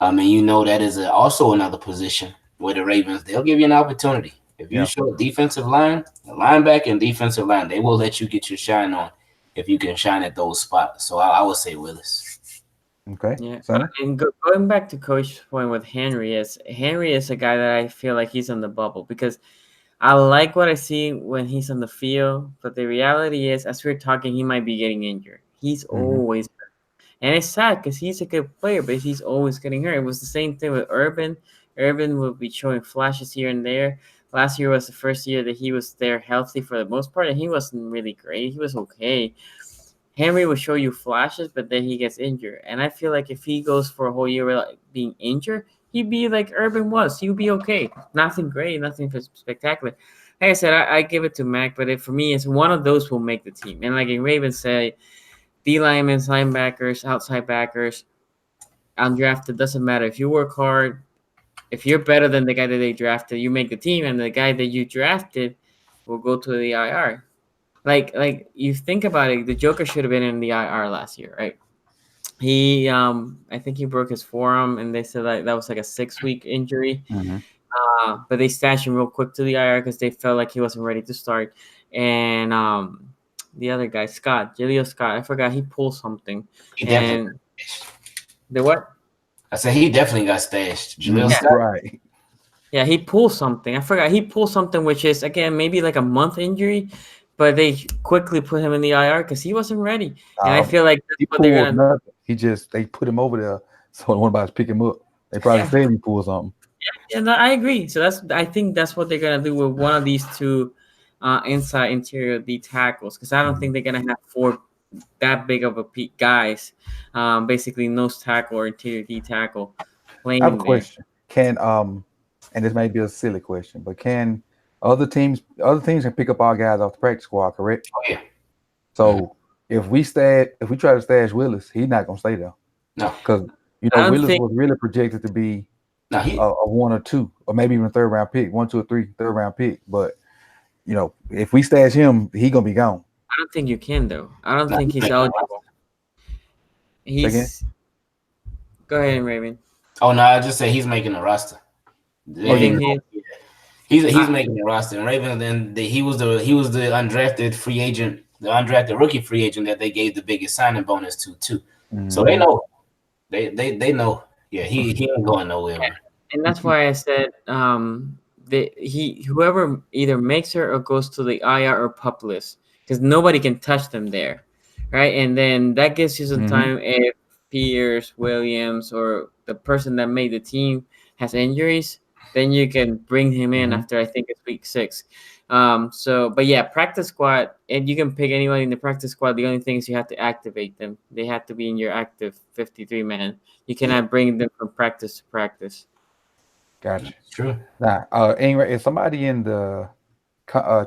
And that is also another position where the Ravens, they'll give you an opportunity. If you show defensive line, the linebacker and defensive line, they will let you get your shine on if you can shine at those spots. So I would say Willis. Okay. Yeah. And going back to Coach's point with Henry is a guy that I feel like he's on the bubble because I like what I see when he's on the field, but the reality is, as we're talking, he might be getting injured. He's always hurt. And it's sad because he's a good player, but he's always getting hurt. It was the same thing with Urban. Urban will be showing flashes here and there. Last year was the first year that he was there healthy for the most part, and he wasn't really great. He was okay. Henry will show you flashes, but then he gets injured. And I feel like if he goes for a whole year without being injured, he'd be like Urban was. He would be okay. Nothing great, nothing spectacular. Like I said, I give it to Mac, but for me, it's one of those will make the team. And like Ravens say, D linemen, linebackers, outside backers, undrafted, doesn't matter. If you work hard, if you're better than the guy that they drafted, you make the team, and the guy that you drafted will go to the IR. Like you think about it, the Joker should have been in the IR last year, right? I think he broke his forearm, and they said that was like a 6-week injury. Mm-hmm. But they stashed him real quick to the IR because they felt like he wasn't ready to start. And the other guy, Jaleel Scott, I forgot he pulled something. He definitely And the what? I said he definitely got stashed. Jaleel Yeah. Scott. Right. Yeah, he pulled something. I forgot he pulled something, which is again maybe like a month injury, but they quickly put him in the IR because he wasn't ready. And I feel like that's He what they're pulled gonna. nothing. They put him over there, so one about to pick him up. They probably Yeah. said he pulled something. Yeah, no, I agree. So I think that's what they're gonna do with one of these two inside interior D tackles because I don't think they're gonna have 4 that big of a guys, basically nose tackle or interior D tackle I have a playing there. question. Can and this may be a silly question, but can other teams can pick up our guys off the practice squad, correct? Oh yeah. So if we try to stash Willis, he's not gonna stay there. No. Because Willis was really projected to be No, a 1 or 2, or maybe even a 3rd round pick, 1, 2, or 3 3rd round pick. But if we stash him, he gonna be gone. I don't think you can though. I don't think he's eligible. Go ahead, Raven. Oh no, I just say he's making the roster. You think he's making the roster. And Raven, then he was the undrafted free agent, the undrafted rookie free agent that they gave the biggest signing bonus to too. Mm-hmm. So they know, they know. Yeah, he ain't going nowhere. Man. And that's why I said whoever either makes her or goes to the IR or PUP list because nobody can touch them there, right? And then that gives you some time if Pierce, Williams, or the person that made the team has injuries, then you can bring him in after I think it's week 6. But yeah, practice squad, and you can pick anyone in the practice squad. The only thing is you have to activate them. They have to be in your active 53 man. You cannot bring them from practice to practice. Gotcha. True. Now, if somebody in the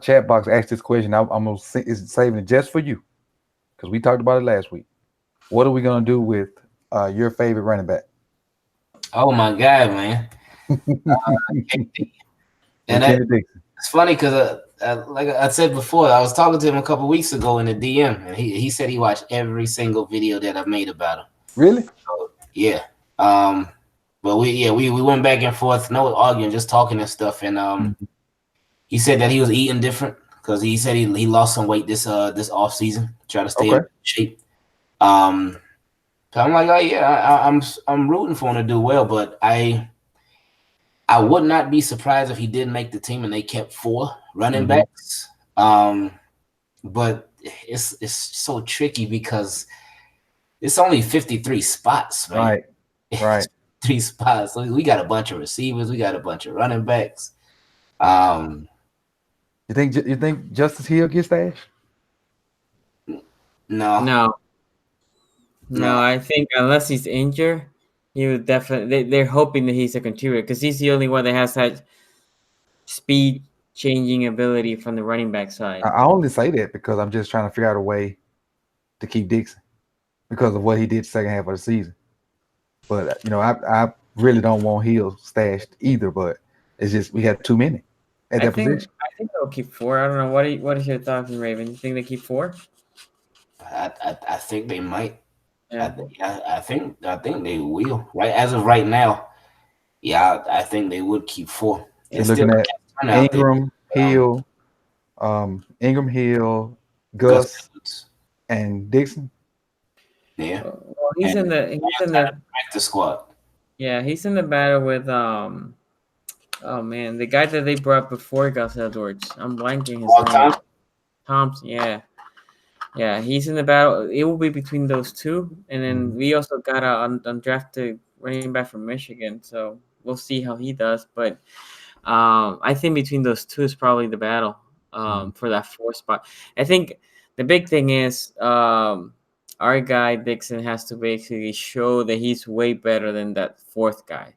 chat box asked this question, I'm gonna saving it just for you because we talked about it last week. What are we gonna do with your favorite running back? Oh my God, man! And it's funny because like I said before, I was talking to him a couple weeks ago in the DM, and he said he watched every single video that I've made about him. Really? So, yeah. But we went back and forth, no arguing, just talking and stuff. And he said that he was eating different because he said he lost some weight this off season, try to stay in shape. So I'm like, oh yeah, I'm rooting for him to do well, but I would not be surprised if he did make the team and they kept 4 running backs. But it's so tricky because it's only 53 spots, man. Right. 3 spots. So we got a bunch of receivers. We got a bunch of running backs. You think Justice Hill gets stashed? No. I think unless he's injured, he would definitely. They're hoping that he's a contributor because he's the only one that has that speed changing ability from the running back side. I only say that because I'm just trying to figure out a way to keep Dixon because of what he did second half of the season. But I really don't want Hill stashed either. But it's just we had too many at that position. I think they'll keep 4. I don't know. What is your thoughts, Raven? You think they keep 4? I think they might. Yeah. I think they will. Right as of right now, yeah, I think they would keep 4. You're looking at Ingram, Hill, Gus, and Dixon. Yeah. Well, he's in the practice squad. Yeah, he's in the battle with oh man, the guy that they brought before Gus Edwards. I'm blanking his name. Thompson. Yeah, he's in the battle. It will be between those 2, and then we also got a undrafted running back from Michigan. So we'll see how he does. But I think between those 2 is probably the battle for that 4th spot. I think the big thing is our guy Dixon has to basically show that he's way better than that 4th guy,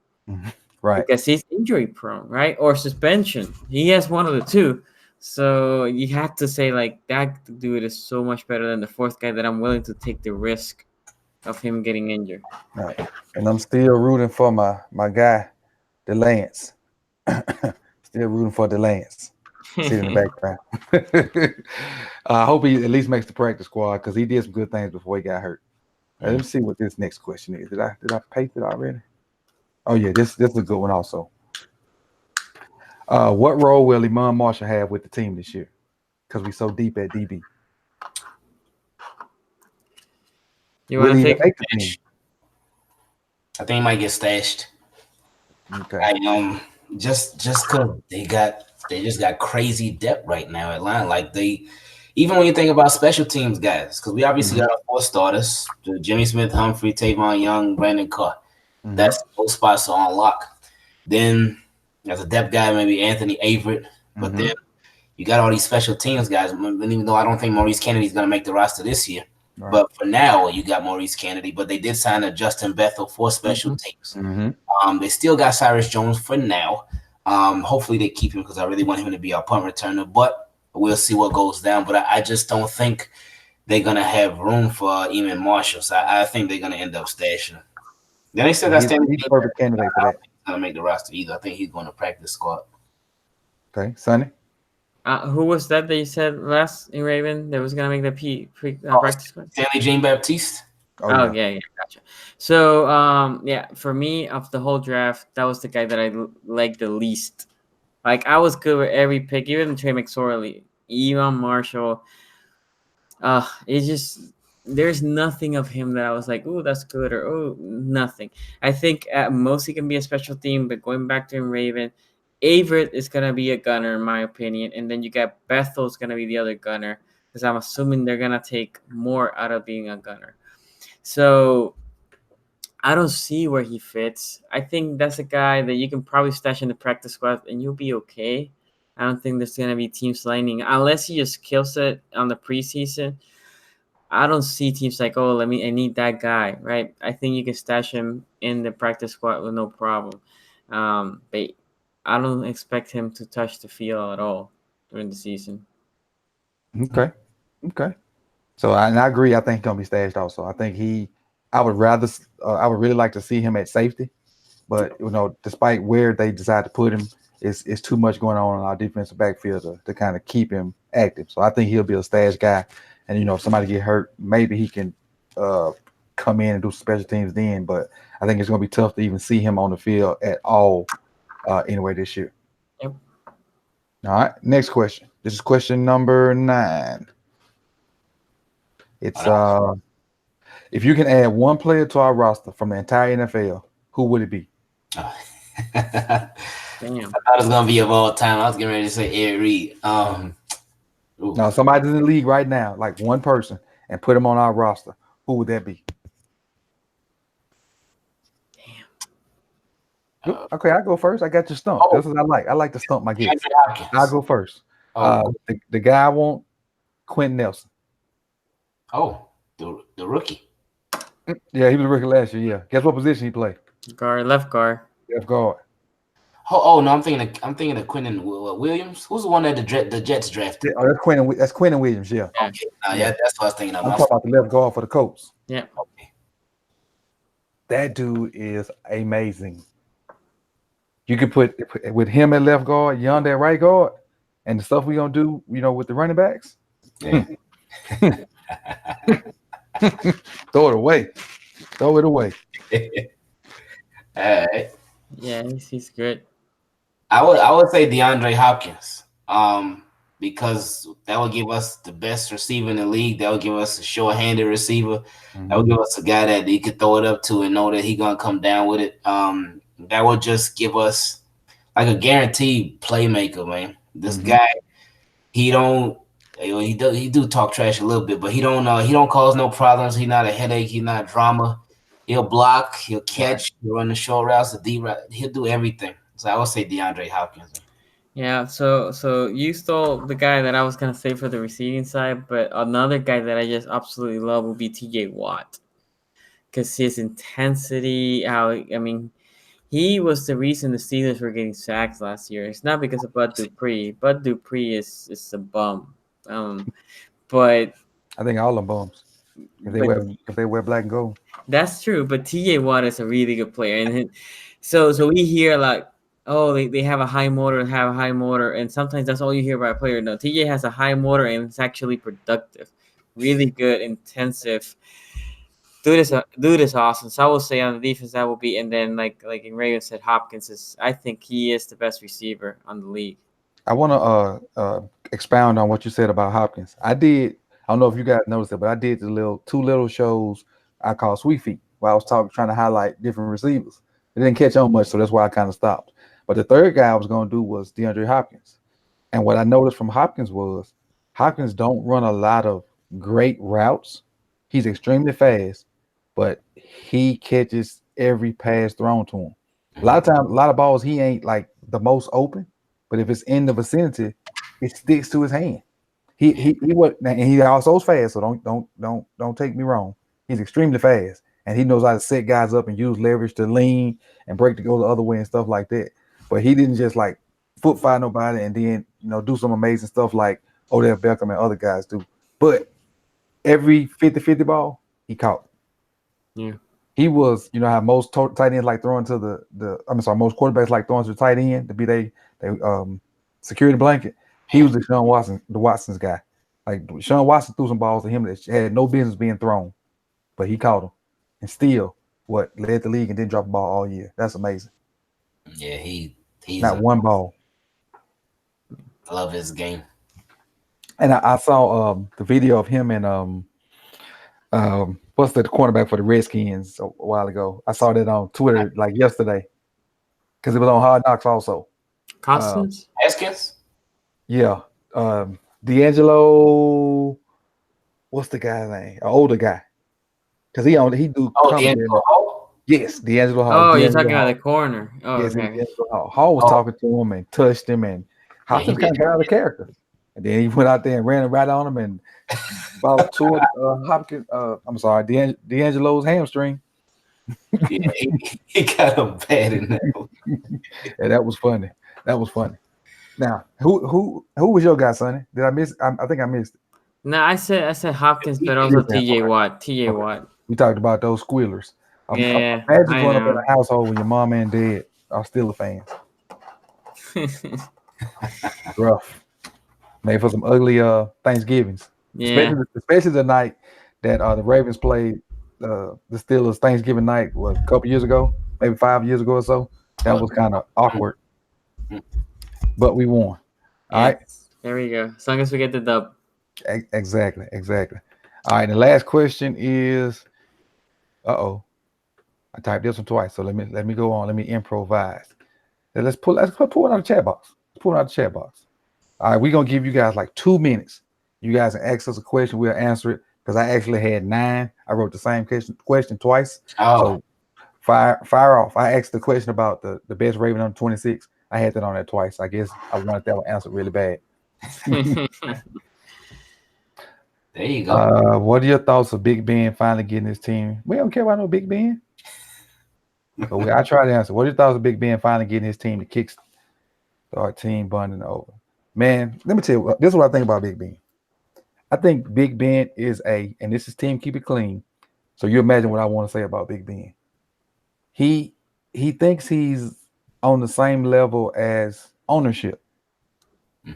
right? Because he's injury prone, right, or suspension. He has one of the 2. So you have to say like that dude is so much better than the 4th guy that I'm willing to take the risk of him getting injured. Right. And I'm still rooting for my guy, DeLance. Still rooting for DeLance. See in the background. I hope he at least makes the practice squad because he did some good things before he got hurt. Let me see what this next question is. Did I paste it already? Oh yeah, this is a good one also. What role will Iman Marshall have with the team this year? Because we're so deep at DB. You Will want he to even take? make the team? I think he might get stashed. Okay. Just because they just got crazy depth right now at line. Like even when you think about special teams guys, because we obviously got our 4 starters: Jimmy Smith, Humphrey, Tavon Young, Brandon Carr. That's those spots are on lock. Then as a depth guy, maybe Anthony Averett. But then you got all these special teams guys. And even though I don't think Maurice Kennedy is going to make the roster this year, but for now you got Maurice Kennedy. But they did sign a Justin Bethel for special teams. They still got Cyrus Jones for now. Hopefully they keep him because I really want him to be our punt returner. But we'll see what goes down. But I just don't think they're going to have room for Eamon Marshall. So I think they're going to end up stashing him. Then they still got Stanley. He's a perfect candidate for that. He's going to make the roster either. I think he's going to practice squad. Okay, Sonny. Who was that you said last in Raven that was gonna make the practice squad? Stanley Jean-Baptiste. Oh yeah, gotcha. So for me, of the whole draft, that was the guy that I liked the least. Like I was good with every pick, even Trey Mcsoley, Iman Marshall. It's just there's nothing of him that I was like, oh, that's good, or oh, nothing. I think at most he can be a special team, but going back to him, Raven. Averett is going to be a gunner, in my opinion. And then you got Bethel's going to be the other gunner because I'm assuming they're going to take more out of being a gunner. So I don't see where he fits. I think that's a guy that you can probably stash in the practice squad and you'll be okay. I don't think there's going to be teams lining unless he just kills it on the preseason. I don't see teams like, I need that guy, right? I think you can stash him in the practice squad with no problem. But I don't expect him to touch the field at all during the season. Okay. So I agree. I think he's gonna be stashed also. I think I would really like to see him at safety, but despite where they decide to put him, it's too much going on in our defensive backfield to kind of keep him active. So I think he'll be a stash guy. And if somebody get hurt, maybe he can come in and do special teams then. But I think it's gonna be tough to even see him on the field at all. Anyway this year. Yep. All right. Next question. This is question number 9. It's if you can add one player to our roster from the entire NFL, who would it be? Damn. I thought it was gonna be of all time. I was getting ready to say Ed Reed. No, somebody's in the league right now, like one person, and put him on our roster. Who would that be? Okay, I go first. I got your stump. That's what I like. I like to stump my guests. I'll go first. The guy I want, Quentin Nelson. Oh, the rookie. Yeah, he was a rookie last year. Yeah. Guess what position he played? Left guard. Left guard. Oh no, I'm thinking of Quentin Williams. Who's the one that the Jets drafted? Yeah, that's Quentin Williams. Yeah. Okay. Yeah, that's what I was thinking of. I'm talking about the left guard for the Colts. Yeah. Okay. That dude is amazing. You could put with him at left guard, Young at right guard, and the stuff we're gonna do, with the running backs. Yeah. Throw it away. All right. Yeah, he's good. I would say DeAndre Hopkins. Because that would give us the best receiver in the league. That would give us a short-handed receiver. That would give us a guy that he could throw it up to and know that he's gonna come down with it. That would just give us like a guaranteed playmaker, man. This guy, he do talk trash a little bit, but he don't cause no problems. He's not a headache. He's not drama. He'll block. He'll catch. He'll run the short routes, the deep route. He'll do everything. So I would say DeAndre Hopkins. Yeah. So you stole the guy that I was gonna say for the receiving side, but another guy that I just absolutely love would be T.J. Watt, because his intensity. He was the reason the Steelers were getting sacks last year. It's not because of Bud Dupree. Bud Dupree is a bum. But I think all them bums. If they wear black and gold. That's true. But T.J. Watt is a really good player, and so we hear like, oh, they have a high motor, and sometimes that's all you hear about a player. No, TJ has a high motor and it's actually productive, really good, intensive. Dude is awesome. So I will say on the defense that will be, and then like Raven said, Hopkins is. I think he is the best receiver on the league. I want to expound on what you said about Hopkins. I don't know if you guys noticed it, but I did the two little shows I call Sweet Feet, where I was trying to highlight different receivers. It didn't catch on much, so that's why I kind of stopped. But the third guy I was going to do was DeAndre Hopkins. And what I noticed from Hopkins was Hopkins don't run a lot of great routes. He's extremely fast, but he catches every pass thrown to him. A lot of times, a lot of balls, he ain't like the most open, but if it's in the vicinity, it sticks to his hand. He also is fast, so don't take me wrong. He's extremely fast, and he knows how to set guys up and use leverage to lean and break to go the other way and stuff like that. But he didn't just like foot fire nobody and then do some amazing stuff like Odell Beckham and other guys do. But every 50-50 ball, he caught. Yeah. He was, how most tight ends like throwing to most quarterbacks like throwing to the tight end to be they security blanket. He was the Watson's guy. Like Sean Watson threw some balls to him that had no business being thrown, but he caught them and still led the league and didn't drop a ball all year. That's amazing. Yeah, he's not one ball. I love his game. And I saw the video of him and what's the cornerback for the Redskins a while ago. I saw that on Twitter like yesterday because it was on Hard Knocks also. Cousins? Haskins? Yeah. D'Angelo, what's the guy's name? An older guy. Because he do D'Angelo Hall? Yes, D'Angelo Hall. Oh, you're talking about the corner. Oh, yes, okay. Hall was talking to him and touched him, and Hopkins kind of got out of character. And then he went out there and ran right on him and about tore Hopkins. D'Angelo's hamstring. Yeah, he got him bad in that. Yeah, that was funny. Now, who was your guy, Sonny? Did I miss? I think I missed it. No, I said Hopkins, but also T.J. Watt. Watt. We talked about those squealers. Yeah, imagine growing up in a household when your mom and dad are Steelers fans. Rough. Made for some ugly Thanksgivings. Yeah. Especially the night that the Ravens played the Steelers Thanksgiving night a couple years ago, maybe 5 years ago or so. That was kind of awkward. But we won. All right. There we go. As long as we get the dub. Exactly. All right. The last question is, I typed this one twice, so let me go on. Let me improvise. Let's pull it out of the chat box. All right, we're gonna give you guys like 2 minutes. You guys can ask us a question, we'll answer it. Because I actually had 9. I wrote the same question twice. So fire off. I asked the question about the best Raven under 26. I had that on there twice. I guess I wanted that one answered really bad. There you go. What are your thoughts of Big Ben finally getting his team? We don't care about no Big Ben. But I try to answer. What are your thoughts of Big Ben finally getting his team to kick our team bonding over? Man, let me tell you, this is what I think about Big Ben. I think Big Ben is and this is team keep it clean. So you imagine what I want to say about Big Ben. He thinks he's on the same level as ownership.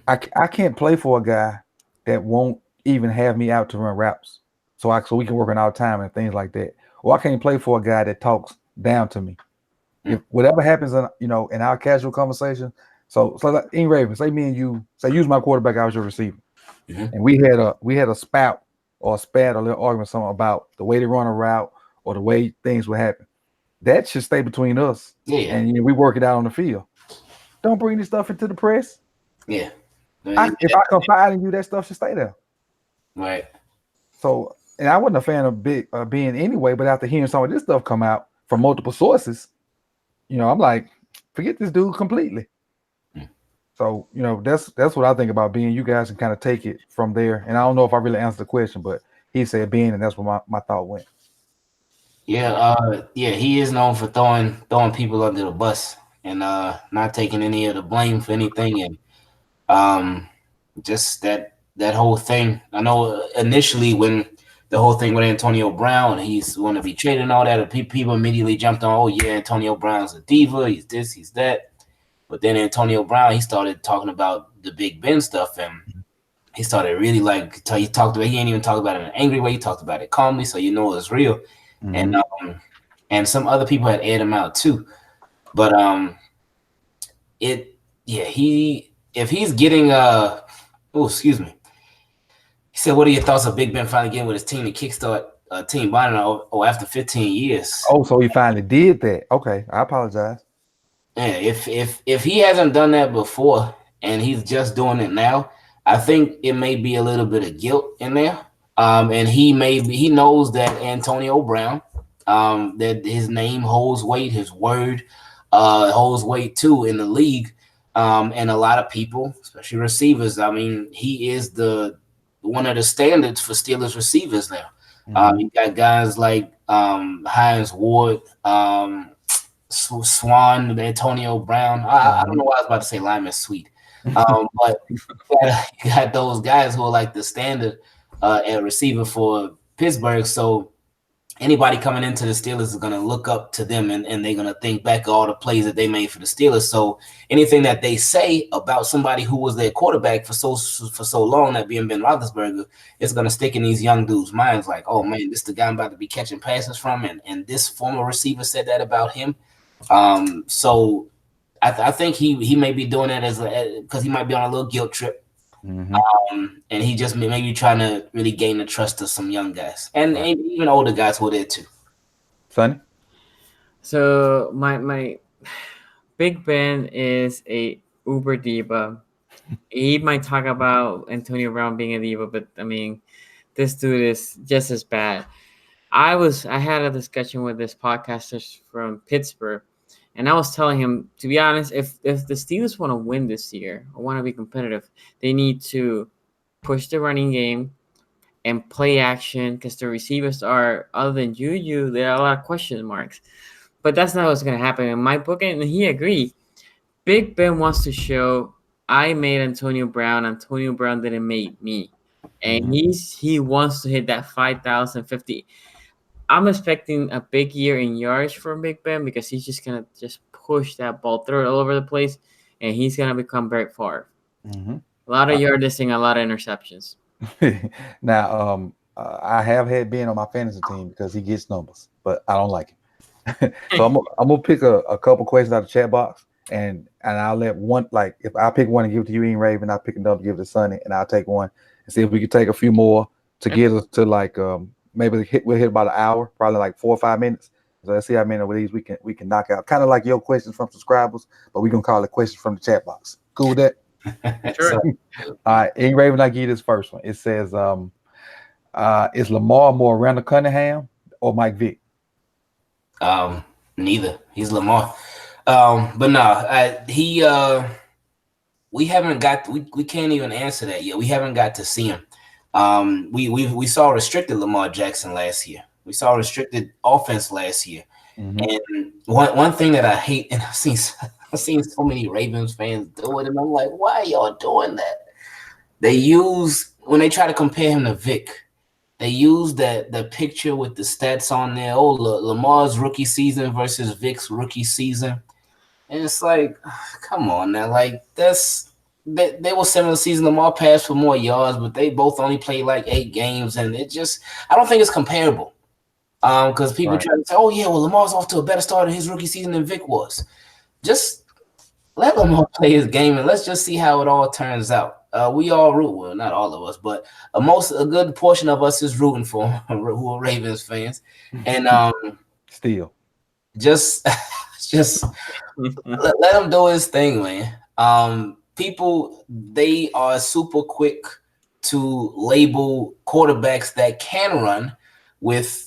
I can't play for a guy that won't even have me out to run routes so we can work on our time and things like that. Or I can't play for a guy that talks down to me. If whatever happens in our casual conversation. So like INGRAVEN, say me and you, say use my quarterback, I was your receiver. Mm-hmm. And we had a spout or a spat or a little argument something about the way they run a route or the way things would happen. That should stay between us. Yeah. And we work it out on the field. Don't bring this stuff into the press. Yeah. If I confide in you, that stuff should stay there. Right. So, and I wasn't a fan of Ben anyway, but after hearing some of this stuff come out from multiple sources, I'm like, forget this dude completely. So, that's what I think about Ben. You guys can kind of take it from there. And I don't know if I really answered the question, but he said Ben, and that's where my thought went. Yeah, he is known for throwing people under the bus and not taking any of the blame for anything. And just that whole thing. I know initially when the whole thing with Antonio Brown, he's going to be traded and all that, people immediately jumped on, oh yeah, Antonio Brown's a diva, he's this, he's that. But then Antonio Brown, he started talking about the Big Ben stuff, and he started really he ain't even talk about it in an angry way. He talked about it calmly, so it was real. and some other people had aired him out too. But if he's getting excuse me. He said, "What are your thoughts of Big Ben finally getting with his team to kickstart team bonding after 15 years?" Oh, so he finally did that. Okay, I apologize. Yeah, if he hasn't done that before and he's just doing it now, I think it may be a little bit of guilt in there. And he knows that Antonio Brown, that his name holds weight, his word holds weight too in the league. And a lot of people, especially receivers, I mean, he is one of the standards for Steelers receivers now. You got guys like Hines Ward, Swan, Antonio Brown. I don't know why I was about to say Lyman Sweet. But you got those guys who are like the standard at receiver for Pittsburgh. So anybody coming into the Steelers is going to look up to them and they're going to think back all the plays that they made for the Steelers. So anything that they say about somebody who was their quarterback for so long, that being Ben Roethlisberger, it's going to stick in these young dudes' minds like, oh man, this is the guy I'm about to be catching passes from. And this former receiver said that about him. So I think he may be doing that because he might be on a little guilt trip. And he just maybe trying to really gain the trust of some young guys and even older guys who are there too. Sonny? So my Big Ben is a uber diva. He might talk about Antonio Brown being a diva, but I mean, this dude is just as bad. I had a discussion with this podcaster from Pittsburgh, and I was telling him, to be honest, if the Steelers want to win this year or want to be competitive, they need to push the running game and play action, because the receivers are, other than Juju, there are a lot of question marks. But that's not what's going to happen in my book, and he agreed. Big Ben wants to show, I made Antonio Brown. Antonio Brown didn't make me. And he wants to hit that 5,050. I'm expecting a big year in yards from Big Ben, because he's just going to just push that ball, throw it all over the place, and he's going to become Brett Favre. A lot of yardisting, a lot of interceptions. Now, I have had Ben on my fantasy team because he gets numbers, but I don't like him. So I'm gonna pick a couple questions out of the chat box, and I'll let one, like if I pick one and give it to you, INGRAVEN, I'll pick another, give it to Sonny, and I'll take one and see if we can take a few more to get us to like maybe we'll hit about an hour, probably like 4 or 5 minutes. So let's see how many of these we can knock out. Kind of like your questions from subscribers, but we're gonna call it questions from the chat box. Cool with that? Sure. All right, INGRAVEN, I give you this first one. It says, is Lamar more Randall Cunningham or Mike Vick? Neither. He's Lamar. But no, we haven't got, we can't even answer that yet. We haven't got to see him. We saw restricted Lamar Jackson last year. We saw restricted offense last year. And one thing that I hate, and I've seen so many Ravens fans do it, and I'm like, why are y'all doing that? When they try to compare him to Vic, they use the picture with the stats on there. Oh, Lamar's rookie season versus Vic's rookie season. And it's like, come on now. Like, they were similar season. Lamar passed for more yards, but they both only played like 8 games. And I don't think it's comparable. Because people try to say, oh, yeah, well, Lamar's off to a better start in his rookie season than Vic was. Just let Lamar play his game, and let's just see how it all turns out. We all root, well, not all of us, but a good portion of us is rooting for him, who are Ravens fans. And still, just let him do his thing, man. People, they are super quick to label quarterbacks that can run with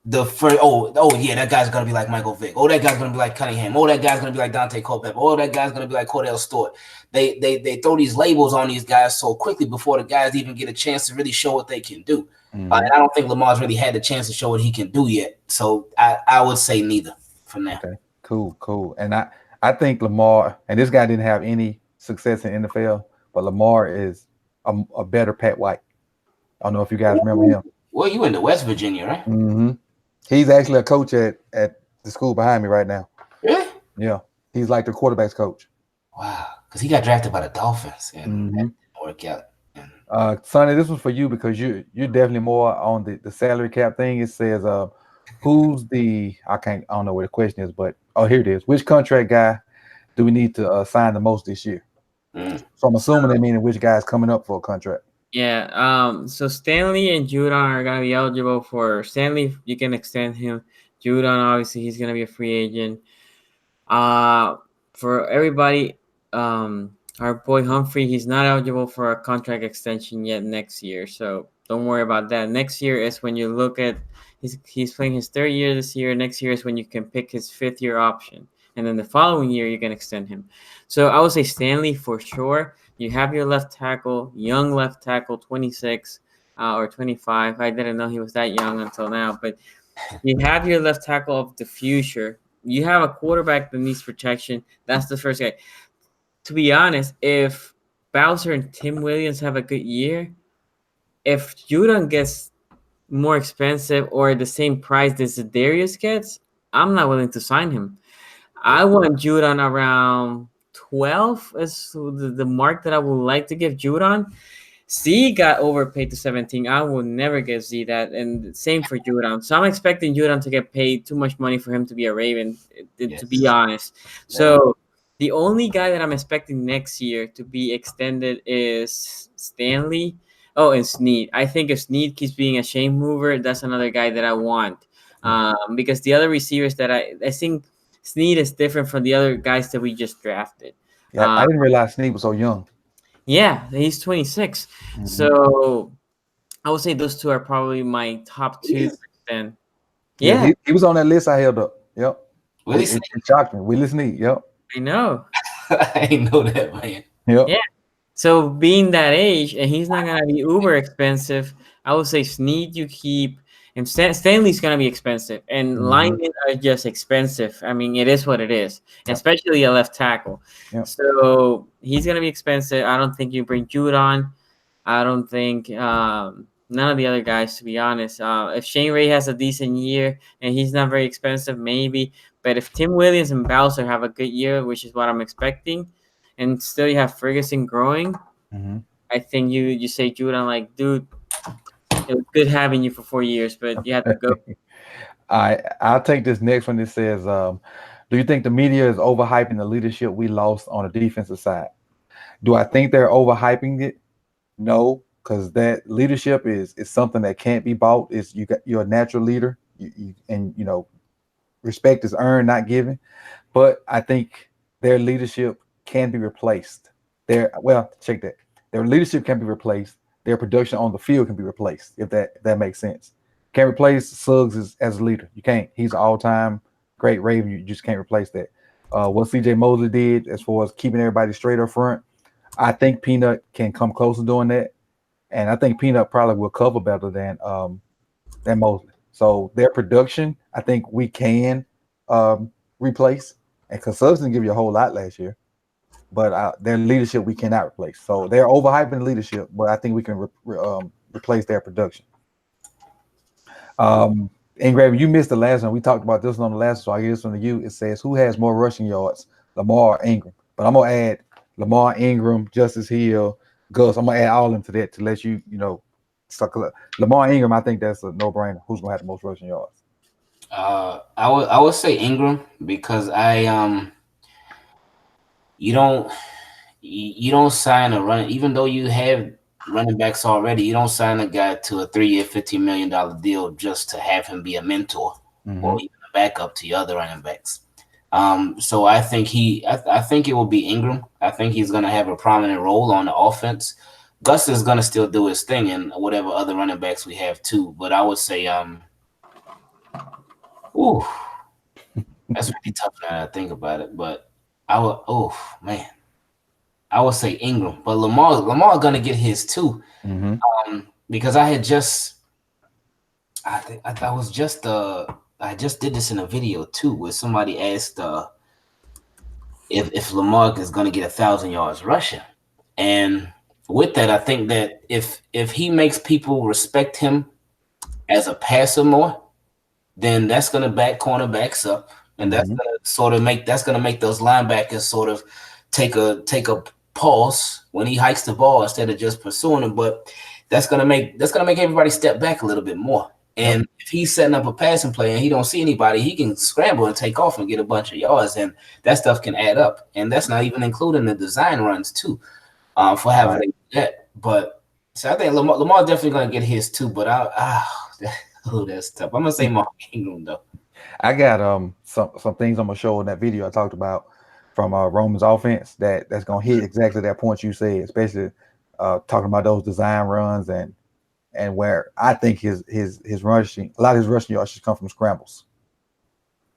the first, yeah, that guy's gonna be like Michael Vick. Oh, that guy's gonna be like Cunningham. Oh, that guy's gonna be like Dante Culpepper. Oh, that guy's gonna be like Cordell Stewart. They throw these labels on these guys so quickly before the guys even get a chance to really show what they can do. And I don't think Lamar's really had the chance to show what he can do yet. So I would say neither for now. Okay, cool. And I think Lamar, and this guy didn't have any success in NFL, but Lamar is a better Pat White. I don't know if you guys remember him. Well, you went to West Virginia, right? He's actually a coach at the school behind me right now. Really? Yeah. He's like the quarterback's coach. Wow. Because he got drafted by the Dolphins and that didn't work out. Sonny, this was for you because you're definitely more on the salary cap thing. It says, Who's I don't know where the question is, but here it is. Which contract guy do we need to sign the most this year? So I'm assuming they meaning which guy's coming up for a contract. Yeah. So Stanley and Judon are gonna be eligible for Stanley. You can extend him. Judon, obviously, he's gonna be a free agent. For everybody, our boy Humphrey, he's not eligible for a contract extension yet next year. So don't worry about that. Next year is when you look at he's playing his third year this year. Next year is when you can pick his fifth year option, and then the following year you can extend him. So I would say Stanley for sure. You have your left tackle, young left tackle, 26 or 25. I didn't know he was that young until now, but you have your left tackle of the future. You have a quarterback that needs protection. That's the first guy. To be honest, if Bowser and Tim Williams have a good year, if Judon gets more expensive or the same price that Zedarius gets, I'm not willing to sign him. I want Judon around 12 is the mark that I would like to give Judon. Z got overpaid to 17. I will never give Z that, and same for Judon. So I'm expecting Judon to get paid too much money for him to be a Raven, to be honest. So the only guy that I'm expecting next year to be extended is Stanley. Oh, and Snead. I think if Snead keeps being a shame mover, that's another guy that I want. Because the other receivers that I think Snead is different from the other guys that we just drafted. Yeah, I didn't realize Snead was so young. Yeah, he's 26. So I would say those two are probably my top two. Then, yeah, he was on that list I held up. Yep. It shocked me. Willie Snead. Yep. I know. I didn't know that, man. Yep. Yeah. So being that age, and he's not gonna be uber expensive, I would say Snead you keep, and Stanley's gonna be expensive, and linemen are just expensive. I mean, it is what it is, especially a left tackle. Yep. So he's gonna be expensive. I don't think you bring Judon. I don't think none of the other guys, to be honest. If Shane Ray has a decent year and he's not very expensive, maybe. But if Tim Williams and Bowser have a good year, which is what I'm expecting, and still you have Ferguson growing, I think you say Judon, like, dude, it was good having you for 4 years, but you have to go. I'll take this next one. It says, do you think the media is overhyping the leadership we lost on the defensive side? Do I think they're overhyping it? No, because that leadership is something that can't be bought. You're a natural leader, and respect is earned, not given. But I think their leadership can be replaced. Check that. Their leadership can be replaced. Their production on the field can be replaced, if that makes sense. Can't replace Suggs as a leader. You can't. He's an all-time great Raven. You just can't replace that. What CJ Mosley did as far as keeping everybody straight up front, I think Peanut can come close to doing that. And I think Peanut probably will cover better than Mosley. So their production, I think we can replace. And because Suggs didn't give you a whole lot last year. But their leadership we cannot replace. So they're overhyping leadership, but I think we can replace their production. Ingraven, you missed the last one. We talked about this one on the last one, so I give this one to you. It says, who has more rushing yards, Lamar or Ingram? But I'm going to add Lamar, Ingram, Justice Hill, Gus. I'm going to add all of them to that to let you, Lamar, Ingram, I think that's a no-brainer. Who's going to have the most rushing yards? I would say Ingram because you don't sign a run, even though you have running backs already. You don't sign a guy to a 3-year, $15 million deal just to have him be a mentor or even a backup to your other running backs. So I think I think it will be Ingram. I think he's going to have a prominent role on the offense. Gus is going to still do his thing and whatever other running backs we have too. But I would say, that's really tough now that I think about it. But I would say Ingram, but Lamar gonna get his too, because I just did this in a video too, where somebody asked if Lamar is gonna get 1,000 yards rushing, and with that, I think that if he makes people respect him as a passer more, then that's gonna back cornerbacks up. And that's gonna make those linebackers sort of take a pause when he hikes the ball instead of just pursuing him. But that's gonna make everybody step back a little bit more. And if he's setting up a passing play and he don't see anybody, he can scramble and take off and get a bunch of yards, and that stuff can add up. And that's not even including the design runs too, for having that. But so I think Lamar definitely gonna get his too. But that's tough. I'm gonna say Mark Ingram though. I got some things I'm gonna show in that video I talked about from Roman's offense that's gonna hit exactly that point you said, especially talking about those design runs and where I think his rushing, a lot of his rushing yards should come from scrambles.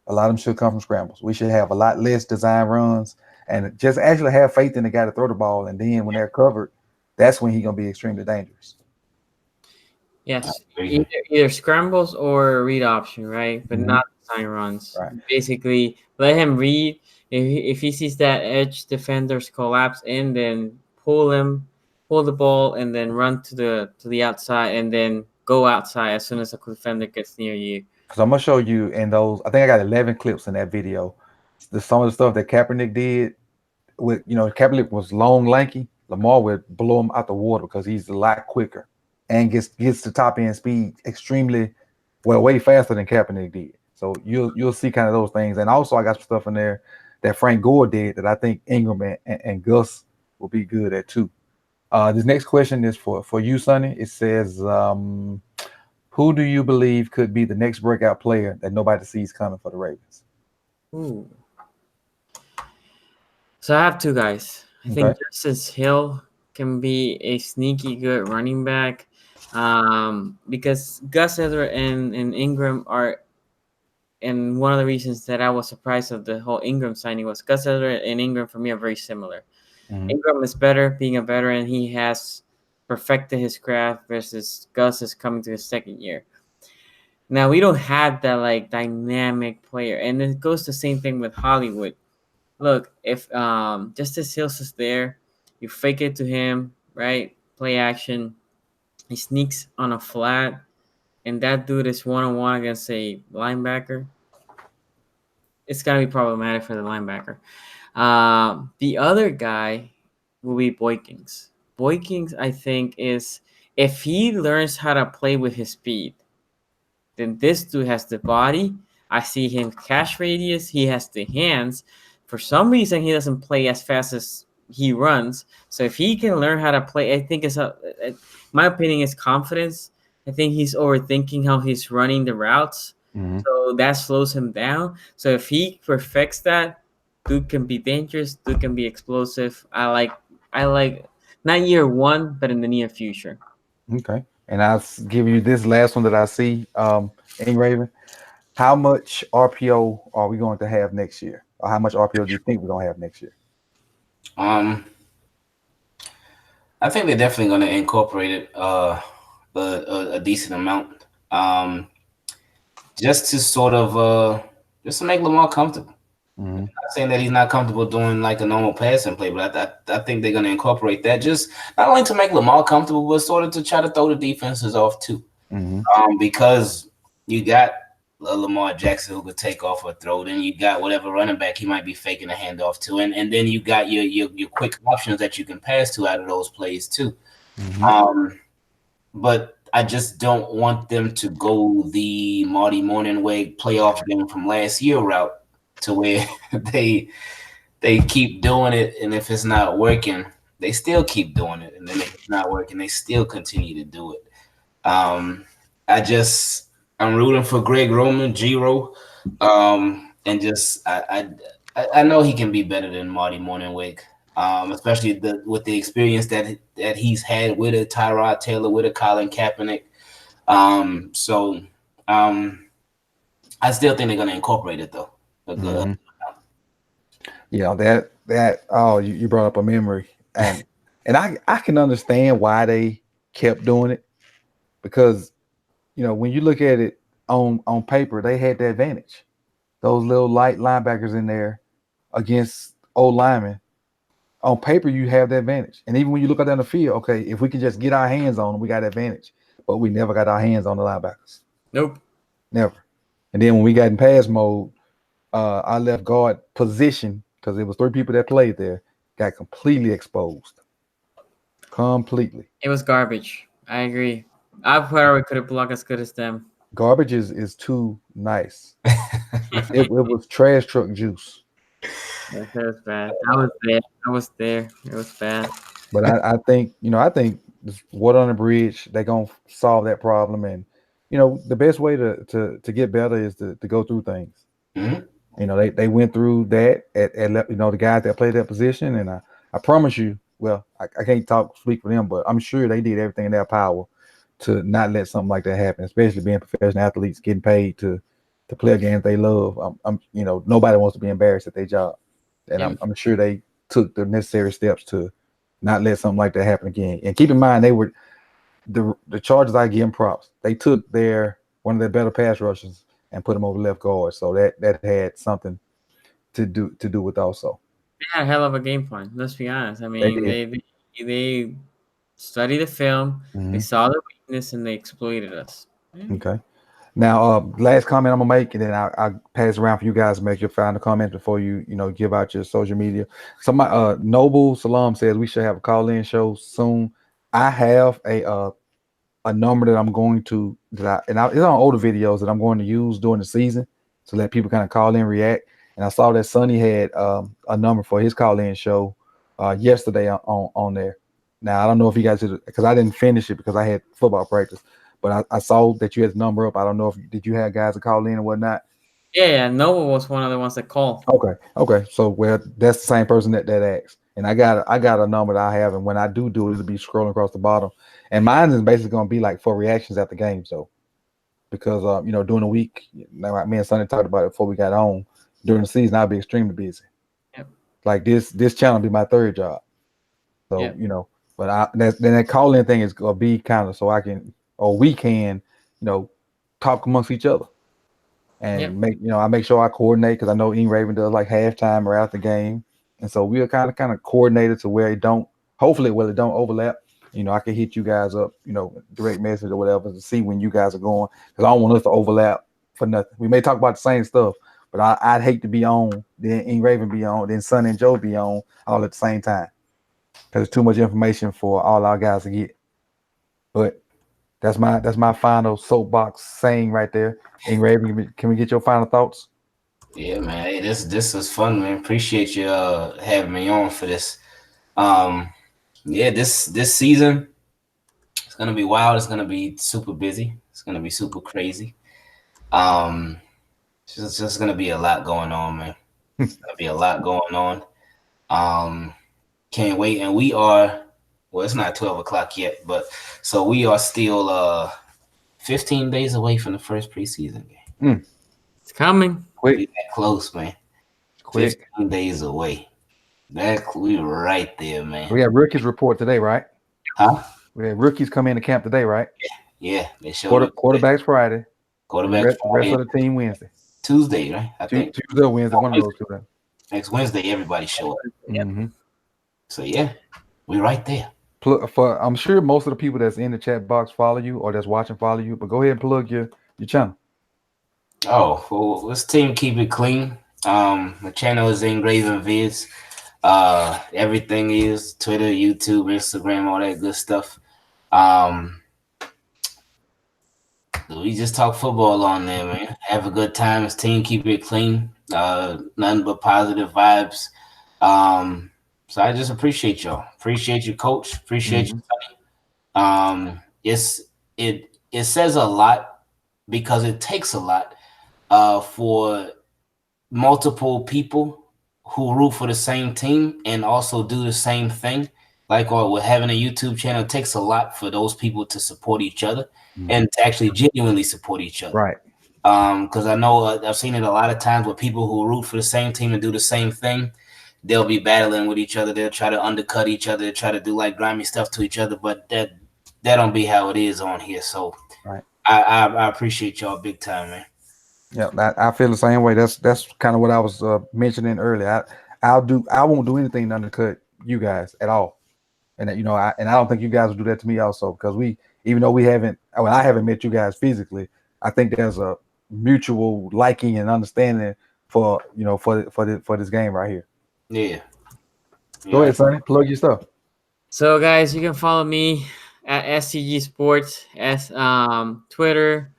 A lot of them should come from scrambles. We should have a lot less design runs and just actually have faith in the guy to throw the ball. And then when they're covered, that's when he's gonna be extremely dangerous. Yes, either scrambles or read option, right? But not design runs. Right. Basically, let him read. If he sees that edge defenders collapse in, then pull the ball, and then run to the outside, and then go outside as soon as the defender gets near you. Because I'm gonna show you in those. I think I got 11 clips in that video. Some of the stuff that Kaepernick did with, Kaepernick was long, lanky. Lamar would blow him out the water because he's a lot quicker and gets the top end speed way faster than Kaepernick did. So you'll see kind of those things. And also I got some stuff in there that Frank Gore did that I think Ingram and Gus will be good at too. This next question is for you, Sonny. It says, who do you believe could be the next breakout player that nobody sees coming for the Ravens? Ooh. So I have two guys. I think Justice Hill can be a sneaky good running back, because Gus Edwards and Ingram are, and one of the reasons that I was surprised of the whole Ingram signing was Gus Edwards and Ingram for me are very similar. Ingram is better being a veteran. He has perfected his craft versus Gus is coming to his second year. Now we don't have that like dynamic player, and it goes the same thing with Hollywood. Look, if Justice Hills is there, you fake it to him, right? Play action. He sneaks on a flat, and that dude is one-on-one against a linebacker. It's gonna be problematic for the linebacker. The other guy will be Boykins. Boykins, I think, is if he learns how to play with his speed, then this dude has the body. I see him catch radius. He has the hands. For some reason, he doesn't play as fast as he runs. So if he can learn how to play, I think my opinion is confidence. I think he's overthinking how he's running the routes. So that slows him down. So if he perfects that, dude can be dangerous. Dude can be explosive. I like not year one, but in the near future. Okay. And I'll give you this last one that I see, Ingraven. How much RPO are we going to have next year? Or how much RPO do you think we're going to have next year? I think they're definitely going to incorporate it a decent amount, just to sort of just to make Lamar comfortable. I'm not saying that he's not comfortable doing like a normal passing play, but I think they're going to incorporate that just not only to make Lamar comfortable, but sort of to try to throw the defenses off too. Because you got Lamar Jackson who could take off or throw, then you got whatever running back he might be faking a handoff to, and then you got your quick options that you can pass to out of those plays too. But I just don't want them to go the Marty Morningweg playoff game from last year route to where they keep doing it, and if it's not working, they still keep doing it, and then if it's not working, they still continue to do it. I'm rooting for Greg Roman, Giro, and just I know he can be better than Marty Morningweg, especially with the experience that he's had with a Tyrod Taylor, with a Colin Kaepernick. I still think they're going to incorporate it though. Yeah, that you brought up a memory, and I can understand why they kept doing it, because when you look at it on paper, they had the advantage. Those little light linebackers in there against old linemen. On paper, you have the advantage, and even when you look out down the field, okay, if we can just get our hands on them, we got the advantage. But we never got our hands on the linebackers. Nope, never. And then when we got in pass mode, our left guard position, because it was 3 people that played there, got completely exposed. Completely. It was garbage. I agree. I probably could have blocked as good as them. Garbage is too nice. It was trash truck juice. That was bad. I was there. I was there. It was bad. But I think I think this water on the bridge, they're gonna solve that problem. And the best way to get better is to go through things. Mhm. They went through that at the guys that played that position, and I promise you, well, I can't speak for them, but I'm sure they did everything in their power to not let something like that happen, especially being professional athletes getting paid to play a game they love. Nobody wants to be embarrassed at their job, and Yeah. I'm sure they took the necessary steps to not let something like that happen again. And keep in mind, they were the Chargers. I give them props. They took one of their better pass rushers and put him over left guard, so that had something to do with also. They had a hell of a game plan. Let's be honest. I mean, did. they studied the film, they Mhm. saw the weakness, and they exploited us. Okay. Now, last comment I'm gonna make, and then I'll pass around for you guys to make your final comment before you give out your social media. So my Noble Salam says we should have a call-in show soon. I have a number that I'm going to it's on older videos that I'm going to use during the season to let people kind of call in, react. And I saw that Sonny had a number for his call-in show yesterday on there. Now I don't know if you guys did, because I didn't finish it because I had football practice. But I saw that you had the number up. I don't know if did you have guys to call in or whatnot. Yeah, Noah was one of the ones that called. Okay. So that's the same person that asked. And I got a number that I have, and when I do it, it'll be scrolling across the bottom. And mine is basically gonna be like for reactions at the game, so because during the week, like me and Sonny talked about it before we got on. During the season, I'll be extremely busy. Yep. Like this channel be my third job. So Yep. but then that call in thing is gonna be kind of so I can we can talk amongst each other and I make sure I coordinate because I know INGRAVEN does like halftime or after game, and so we're kind of coordinated to where it don't overlap. I can hit you guys up, direct message or whatever to see when you guys are going because I don't want us to overlap for nothing. We may talk about the same stuff, but I'd hate to be on, then INGRAVEN be on, then Sonny and Joe be on all at the same time because it's too much information for all our guys to get. But that's my final soapbox saying right there. INGRAVEN, can we get your final thoughts? Yeah, man. Hey, this was fun, man. Appreciate you having me on for this. Yeah, this season it's gonna be wild. It's gonna be super busy. It's gonna be super crazy. It's just gonna be a lot going on, man. It's gonna be a lot going on. Can't wait. And we are it's not 12 o'clock yet, but so we are still 15 days away from the first preseason game. It's coming. Quick. We that close, man. Quick. 15 days away. We right there, man. We have rookies report today, right? Huh? We have rookies come into camp today, right? Yeah, they showed up. Quarterbacks Friday. Quarterbacks The rest of the team Wednesday. Tuesday, right? I think Tuesday or Wednesday, one of those two. next Wednesday, everybody show up. Mm-hmm. So yeah, we right there. I'm sure most of the people that's in the chat box follow you or that's watching follow you, but go ahead and plug your channel. Oh, well, let's team keep it clean. The channel is INGRAVEN Vids. Everything is Twitter, YouTube, Instagram, all that good stuff. We just talk football on there, man. Have a good time. It's team keep it clean. Nothing but positive vibes. So I just appreciate y'all. Appreciate you, coach. Appreciate you, Sonny. It says a lot because it takes a lot for multiple people who root for the same team and also do the same thing. Like with having a YouTube channel, it takes a lot for those people to support each other and to actually genuinely support each other. Right. Because I know I've seen it a lot of times with people who root for the same team and do the same thing. They'll be battling with each other. They'll try to undercut each other. They'll try to do like grimy stuff to each other. But that don't be how it is on here. So right. I appreciate y'all big time, man. Yeah, I feel the same way. That's kind of what I was mentioning earlier. I won't do anything to undercut you guys at all. And I don't think you guys will do that to me also because even though I haven't met you guys physically, I think there's a mutual liking and understanding for this game right here. Yeah. Go ahead, Sonny. Plug your stuff. So, guys, you can follow me at SZGSports, Twitter,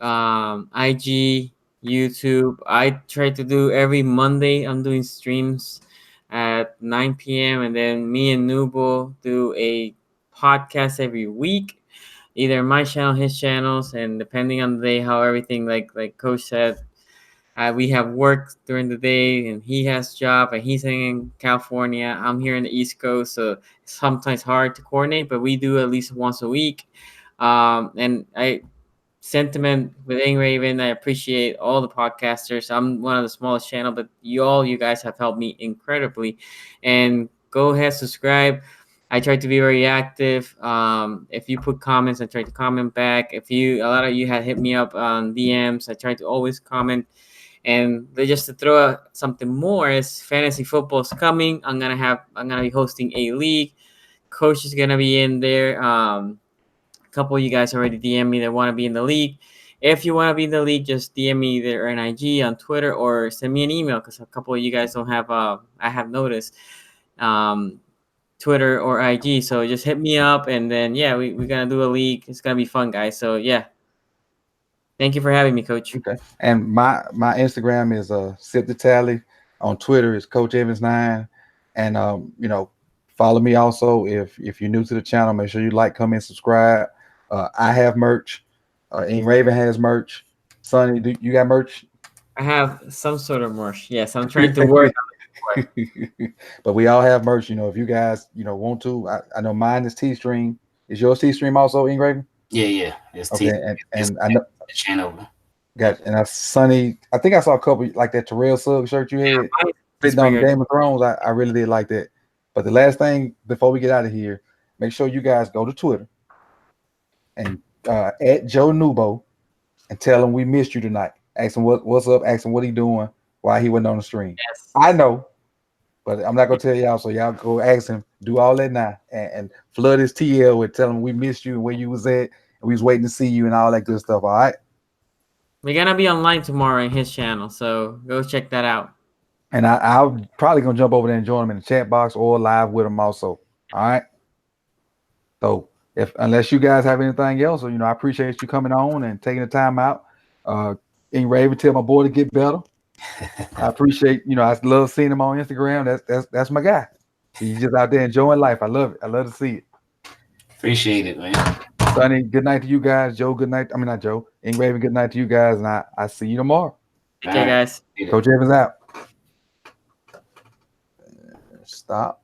IG, YouTube. I try to do every Monday. I'm doing streams at 9 p.m. and then me and Nubo do a podcast every week, either my channel, his channels, and depending on the day, how everything like Coach said. We have work during the day, and he has job, and he's in California. I'm here in the East Coast, so it's sometimes hard to coordinate. But we do at least once a week. And I sentiment with INGRAVEN. I appreciate all the podcasters. I'm one of the smallest channel, but you guys have helped me incredibly. And go ahead, subscribe. I try to be very active. If you put comments, I try to comment back. A lot of you had hit me up on DMs, I try to always comment. And just to throw out something more is fantasy football's coming. I'm gonna be hosting a league. Coach is gonna be in there. A couple of you guys already DM me that want to be in the league. If you want to be in the league, just DM me either on IG, on Twitter, or send me an email because a couple of you guys don't have. I have noticed Twitter or IG. So just hit me up, and then we're gonna do a league. It's gonna be fun, guys. So yeah. Thank you for having me, Coach. Okay. And my Instagram is Sip the Tally. On Twitter is Coach Evans 9. And follow me also if you're new to the channel. Make sure you like, comment, subscribe. I have merch. INGRAVEN has merch. Sonny, do you got merch? I have some sort of merch. Yes, I'm trying to work on it. But we all have merch. If you guys want to. I know mine is T-Stream. Is yours T-Stream also, INGRAVEN? Yeah. It's okay. And I know. Channel. Got and Sonny. I think I saw a couple like that Terrell Suggs shirt you had fitting on Game of Thrones. I really did like that. But the last thing before we get out of here, make sure you guys go to Twitter and at Joe Nubo and tell him we missed you tonight. Ask him what's up. Ask him what he doing while he wasn't on the stream. Yes. I know, but I'm not gonna tell y'all. So y'all go ask him. Do all that now and flood his TL with tell him we missed you and where you was at. We was waiting to see you and all that good stuff. All right. We're gonna be online tomorrow in his channel, so go check that out. And I'm probably gonna jump over there and join him in the chat box or live with him also. All right. So unless you guys have anything else, or I appreciate you coming on and taking the time out. INGRAVEN, tell my boy to get better. I appreciate. I love seeing him on Instagram. That's my guy. He's just out there enjoying life. I love it. I love to see it. Appreciate it, man. Sonny, good night to you guys. Joe, good night. I mean, not Joe. INGRAVEN, good night to you guys. And I see you tomorrow. Okay, guys. Coach Evans out. Stop.